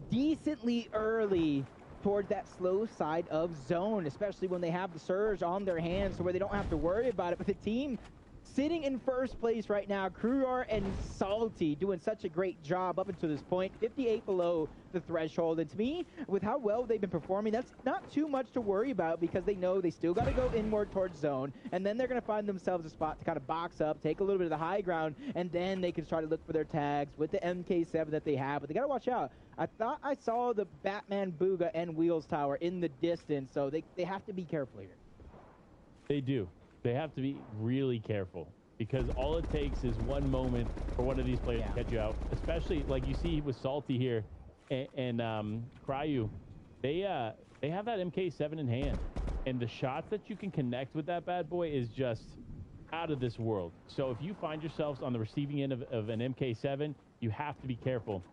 decently early towards that slow side of zone, especially when they have the surge on their hands so where they don't have to worry about it. But the team sitting in first place right now, Kruyar and Salty doing such a great job up until this point, 58 below the threshold. And to me, with how well they've been performing, that's not too much to worry about because they know they still got to go inward towards zone, and then they're going to find themselves a spot to kind of box up, take a little bit of the high ground, and then they can try to look for their tags with the MK7 that they have. But they got to watch out. I thought I saw the Batman Booga and Wheels Tower in the distance, so they have to be careful here. They do. They have to be really careful because all it takes is one moment for one of these players to catch you out, especially like you see with Salty here and Cryu. They have that MK7 in hand, and the shots that you can connect with that bad boy is just out of this world. So if you find yourselves on the receiving end of an MK7, you have to be careful.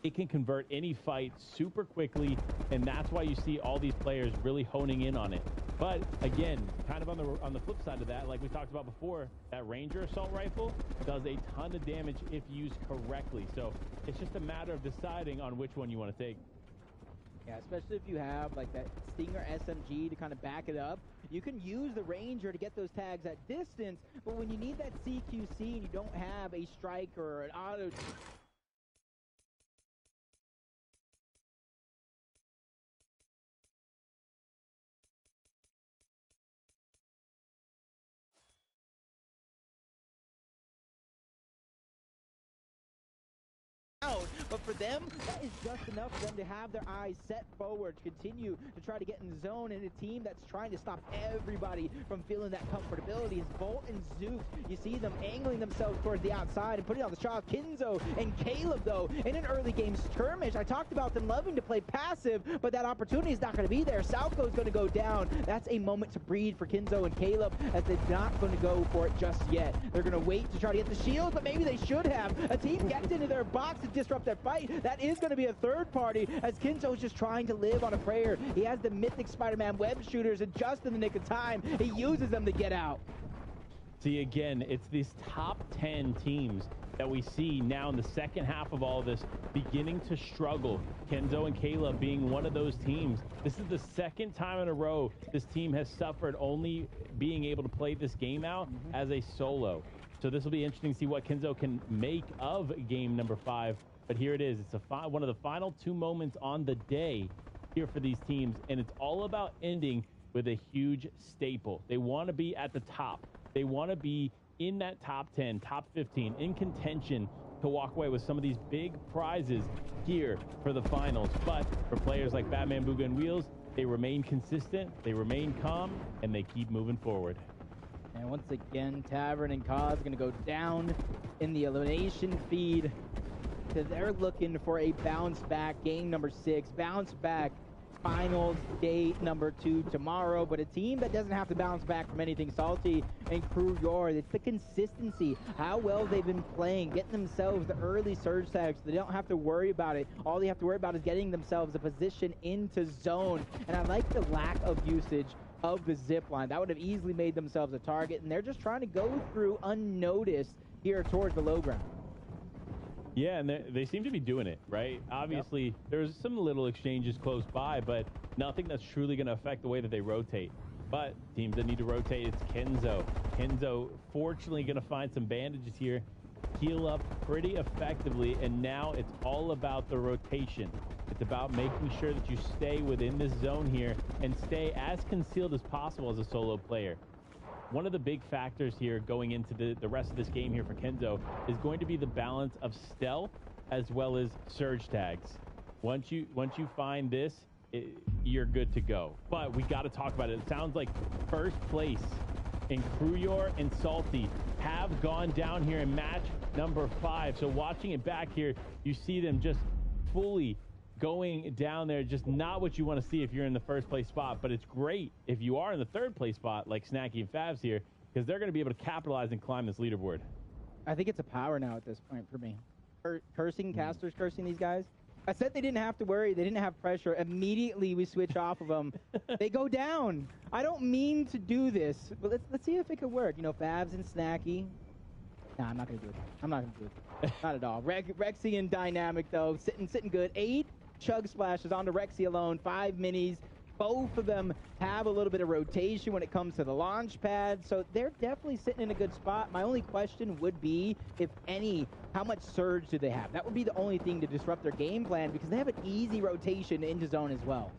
It can convert any fight super quickly, and that's why you see all these players really honing in on it. But again, kind of on the flip side of that, like we talked about before, that Ranger assault rifle does a ton of damage if used correctly. So it's just a matter of deciding on which one you want to take. Yeah, especially if you have like that Stinger SMG to kind of back it up. You can use the Ranger to get those tags at distance, but when you need that CQC and you don't have a striker or an auto out, but for them, that is just enough for them to have their eyes set forward, to continue to try to get in the zone, in a team that's trying to stop everybody from feeling that comfortability. Is Volt and Zook, you see them angling themselves towards the outside and putting on the shot. Kinzo and Caleb, though, in an early game skirmish, I talked about them loving to play passive, but that opportunity is not going to be there. Salco is going to go down. That's a moment to breathe for Kinzo and Caleb, as they're not going to go for it just yet. They're going to wait to try to get the shield, but maybe they should have. A team gets into their box to disrupt their fight. That is going to be a third party, as Kinzo's just trying to live on a prayer. He has the mythic Spider-Man web shooters, and just in the nick of time, he uses them to get out. See, again, it's these top 10 teams that we see now in the second half of all this beginning to struggle. Kenzo and Caleb being one of those teams. This is the second time in a row this team has suffered only being able to play this game out as a solo. So this will be interesting to see what Kenzo can make of game number 5. But here it is. It's one of the final 2 moments on the day here for these teams, and it's all about ending with a huge staple. They want to be at the top. They want to be in that top 10, top 15, in contention to walk away with some of these big prizes here for the finals. But for players like Batman, Booga, and Wheels, they remain consistent, they remain calm, and they keep moving forward. And once again, Tavern and Cause are going to go down in the elimination feed. Because they're looking for a bounce back game number 6, bounce back finals day number 2 tomorrow. But a team that doesn't have to bounce back from anything. Salty and Kruyar, it's the consistency, how well they've been playing, getting themselves the early surge tags so they don't have to worry about it. All they have to worry about is getting themselves a position into zone. And I like the lack of usage of the zip line. That would have easily made themselves a target, and they're just trying to go through unnoticed here towards the low ground. Yeah, and they seem to be doing it, right? Obviously, there's some little exchanges close by, but nothing that's truly going to affect the way that they rotate. But teams that need to rotate, it's Kenzo. Kenzo, fortunately, going to find some bandages here heal up pretty effectively, and now it's all about the rotation. It's about making sure that you stay within this zone here and stay as concealed as possible as a solo player. One of the big factors here going into the rest of this game here for Kenzo is going to be the balance of stealth as well as surge tags. Once you find this, you're good to go. But we got to talk about it. It sounds like first place in Kruyor and Salty have gone down here in match number 5. So watching it back here, you see them just fully going down there. Just not what you want to see if you're in the first place spot, but it's great if you are in the third place spot like Snacky and Favs here, because they're going to be able to capitalize and climb this leaderboard. I think it's a power now at this point for me. Cursing casters, cursing these guys. I said they didn't have to worry. They didn't have pressure. Immediately we switch off of them. They go down. I don't mean to do this, but let's see if it could work. You know, Favs and Snacky. Nah, I'm not gonna do it. I'm not gonna do it. Not at all. Rexy and Dynamic though, sitting good. 8 chug splashes onto Rexy alone. 5 minis. Both of them have a little bit of rotation when it comes to the launch pad, so they're definitely sitting in a good spot. My only question would be, if any, how much surge do they have? That would be the only thing to disrupt their game plan, because they have an easy rotation into zone as well.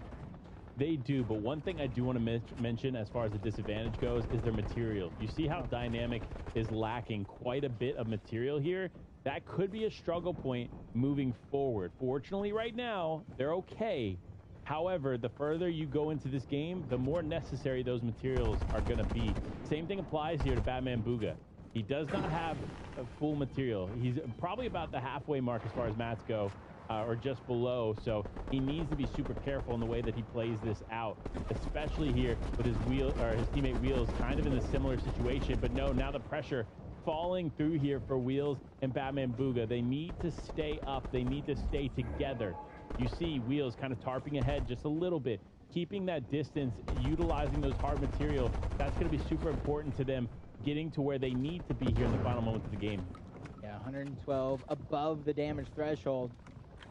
They do, but one thing I do want to mention as far as the disadvantage goes is their material. You see how Dynamic is lacking quite a bit of material here? That could be a struggle point moving forward. Fortunately, right now, they're okay. However, the further you go into this game, the more necessary those materials are going to be. Same thing applies here to Batman Booga. He does not have a full material. He's probably about the halfway mark as far as mats go, or just below. So he needs to be super careful in the way that he plays this out, especially here with his his teammate Wheels kind of in a similar situation. But no, now the pressure falling through here for Wheels and Batman Booga. They need to stay up. They need to stay together. You see Wheels kind of tarping ahead just a little bit, keeping that distance, utilizing those hard material. That's going to be super important to them getting to where they need to be here in the final moments of the game. Yeah, 112 above the damage threshold.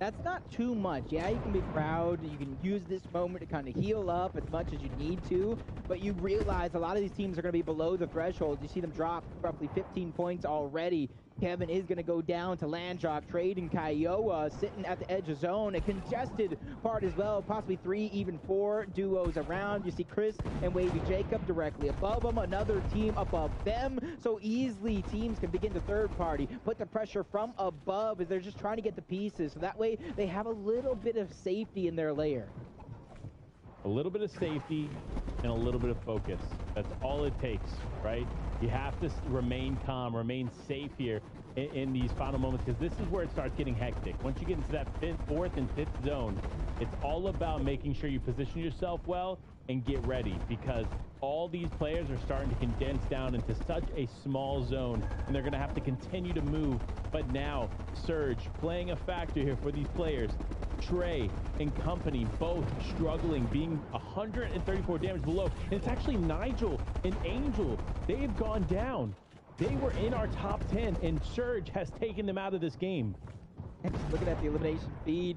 That's not too much. Yeah, you can be proud. You can use this moment to kind of heal up as much as you need to, but you realize a lot of these teams are going to be below the threshold. You see them drop roughly 15 points already. Kevin is going to go down to Landjock, trading Kiowa, sitting at the edge of zone. A congested part as well, possibly 3, even 4 duos around. You see Chris and Wavy Jacob directly above them, another team above them. So easily teams can begin the third party, put the pressure from above as they're just trying to get the pieces. So that way they have a little bit of safety in their layer. A little bit of safety and a little bit of focus. That's all it takes, right? You have to remain calm, remain safe here in these final moments, because this is where it starts getting hectic. Once you get into that 4th and 5th zone, it's all about making sure you position yourself well and get ready, because all these players are starting to condense down into such a small zone, and they're going to have to continue to move. But now, Surge playing a factor here for these players. Trey and company both struggling, being 134 damage below. And it's actually Nigel and Angel. They've gone down. They were in our top 10, and Surge has taken them out of this game. And just looking at the elimination feed,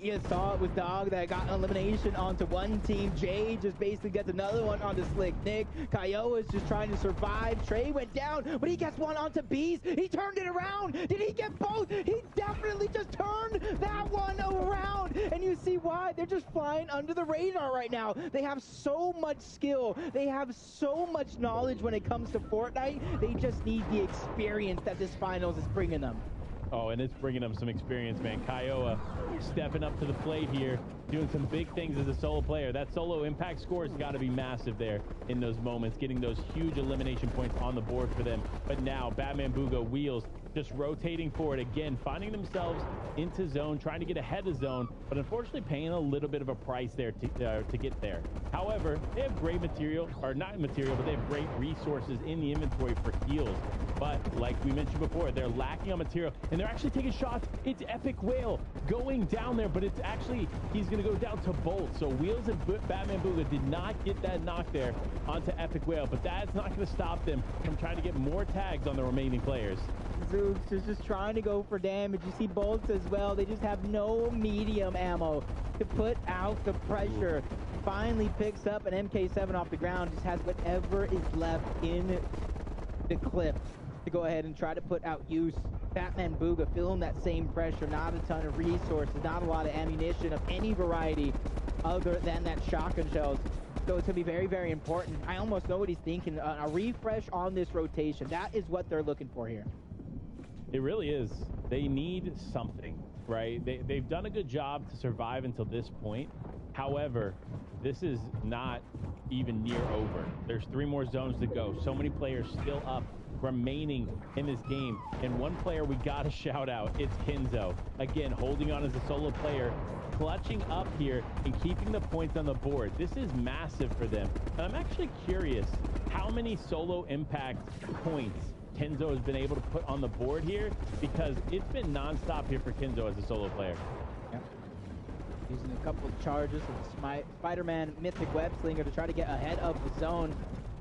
you saw it with Dog that got an elimination onto one team. Jay just basically gets another one onto Slick Nick. Kiowa is just trying to survive. Trey went down, but he gets one onto Beast. He turned it around. Did he get both? He definitely just turned that one around. And you see why? They're just flying under the radar right now. They have so much skill. They have so much knowledge when it comes to Fortnite. They just need the experience that this finals is bringing them. Oh, and it's bringing them some experience, man. Kiowa stepping up to the plate here, doing some big things as a solo player. That solo impact score has got to be massive there in those moments, getting those huge elimination points on the board for them. But now, Batman Booga, Wheels, just rotating forward again, finding themselves into zone, trying to get ahead of zone, but unfortunately paying a little bit of a price there to get there. However, they have great material, or not material, but they have great resources in the inventory for heals. But like we mentioned before, they're lacking on material, and they're actually taking shots. It's Epic Whale going down there, but it's actually, he's going to go down to Bolt. So Wheels and Batman Booga did not get that knock there onto Epic Whale, but that's not going to stop them from trying to get more tags on the remaining players. Zooks is just trying to go for damage. You see Bolts as well. They just have no medium ammo to put out the pressure. Finally picks up an MK7 off the ground. Just has whatever is left in the clip. to go ahead and try to put out use. Batman Booga feeling that same pressure, not a ton of resources, not a lot of ammunition of any variety other than that shotgun shells. So it's going to be very, very important. I almost know what he's thinking. A refresh on this rotation. That is what they're looking for here. It really is. They need something, right? They've done a good job to survive until this point. However, this is not even near over. There's 3 more zones to go. So many players still up, remaining in this game. And one player we got to shout out, it's Kinzo. Again, holding on as a solo player, clutching up here and keeping the points on the board. This is massive for them. And I'm actually curious how many solo impact points Kinzo has been able to put on the board here, because it's been nonstop here for Kinzo as a solo player. Yep. Using a couple of charges of Spider-Man Mythic Web Slinger to try to get ahead of the zone.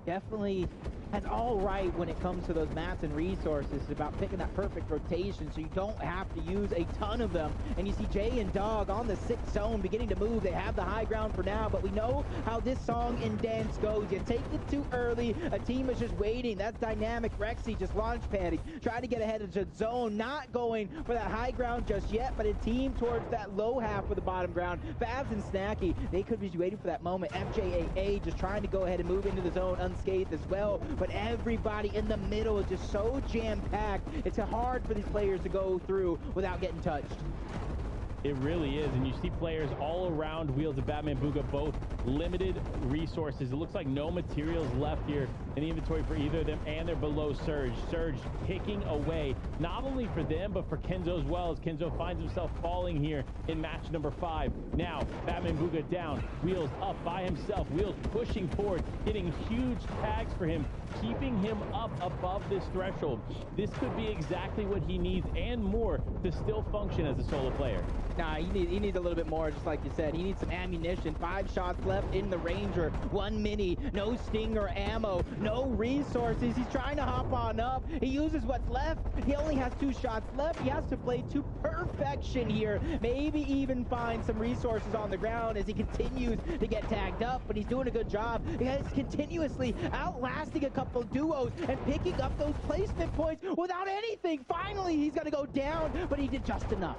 Definitely has all right when it comes to those mats and resources. It's about picking that perfect rotation so you don't have to use a ton of them. And you see Jay and Dog on the 6th zone beginning to move. They have the high ground for now, but we know how this song and dance goes. You take it too early, a team is just waiting. That's dynamic. Rexy just launch padding, trying to get ahead of the zone, not going for that high ground just yet, but a team towards that low half of the bottom ground. Fabs and Snacky, they could be waiting for that moment. FJAA just trying to go ahead and move into the zone unscathed as well, but everybody in the middle is just so jam-packed. It's hard for these players to go through without getting touched. It really is, and you see players all around Wheels of Batman Booga, both limited resources. It looks like no materials left here in the inventory for either of them, and they're below Surge. Surge picking away, not only for them, but for Kinzo as well, as Kinzo finds himself falling here in match number 5. Now, Batman Booga down, Wheels up by himself, Wheels pushing forward, getting huge tags for him, keeping him up above this threshold. This could be exactly what he needs and more to still function as a solo player. Nah, he needs a little bit more, just like you said. He needs some ammunition. 5 shots left in the Ranger. 1 mini, no stinger ammo, no resources. He's trying to hop on up. He uses what's left. He only has 2 shots left. He has to play to perfection here. Maybe even find some resources on the ground as he continues to get tagged up, but he's doing a good job. He's continuously outlasting a couple duos and picking up those placement points without anything. Finally, he's going to go down, but he did just enough.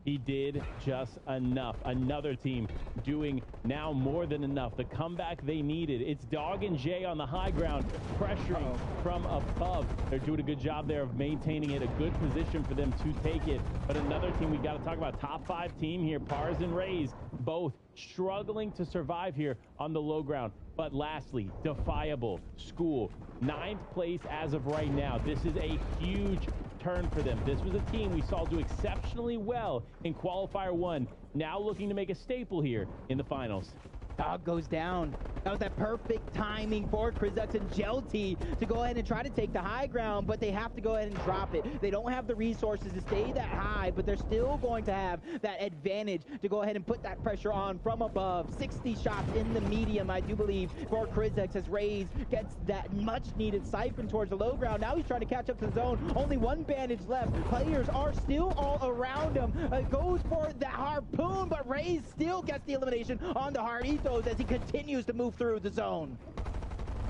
He did just enough. Another team doing now more than enough. The comeback they needed. It's Dog and Jay on the high ground, pressuring from above. They're doing a good job there of maintaining it. A good position for them to take it. But another team we got to talk about, top 5 team here, Pars and Rays, both struggling to survive here on the low ground. But lastly, Defiable School, 9th place as of right now. This is a huge turn for them. This was a team we saw do exceptionally well in qualifier 1, now looking to make a staple here in the finals. Dog goes down. That was that perfect timing for Krizux and Jelty to go ahead and try to take the high ground, but they have to go ahead and drop it. They don't have the resources to stay that high, but they're still going to have that advantage to go ahead and put that pressure on from above. 60 shots in the medium, I do believe, for Krizux as Rays gets that much-needed siphon towards the low ground. Now he's trying to catch up to the zone. Only 1 bandage left. Players are still all around him. Goes for the harpoon, but Rays still gets the elimination on the hard ethos as he continues to move through the zone.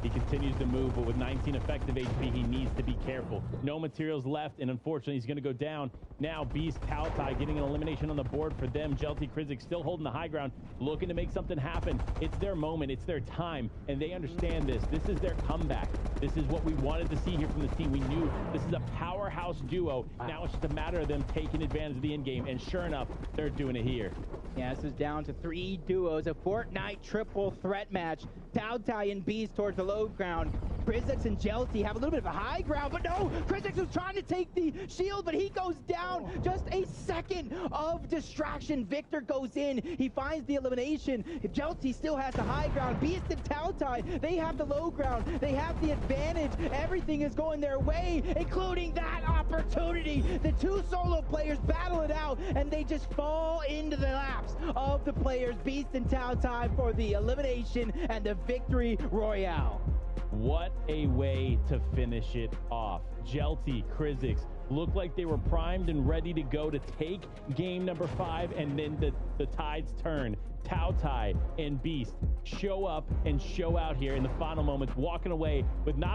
He continues to move, but with 19 effective HP, he needs to be careful. No materials left, and unfortunately, he's going to go down. Now, Beast Tautai getting an elimination on the board for them. Jelty Krizik still holding the high ground, looking to make something happen. It's their moment. It's their time, and they understand this. This is their comeback. This is what we wanted to see here from this team. We knew this is a powerhouse duo. Now it's just a matter of them taking advantage of the end game, and sure enough, they're doing it here. Yeah, this is down to 3 duos, a Fortnite triple threat match. Tautai and Beast towards the low ground. Krizix and Jelty have a little bit of a high ground, but no! Krizix was trying to take the shield, but he goes down. Just a second of distraction. Victor goes in. He finds the elimination. Jelty still has the high ground. Beast and Tautai, they have the low ground. They have the advantage. Everything is going their way, including that opportunity. The 2 solo players battle it out, and they just fall into the laps of the players, Beast and Tautai, for the elimination and the victory royale. What a way to finish it off. Jelty, Krizix looked like they were primed and ready to go to take game number 5, and then the tides turn. Tautai and Beast show up and show out here in the final moments, walking away with not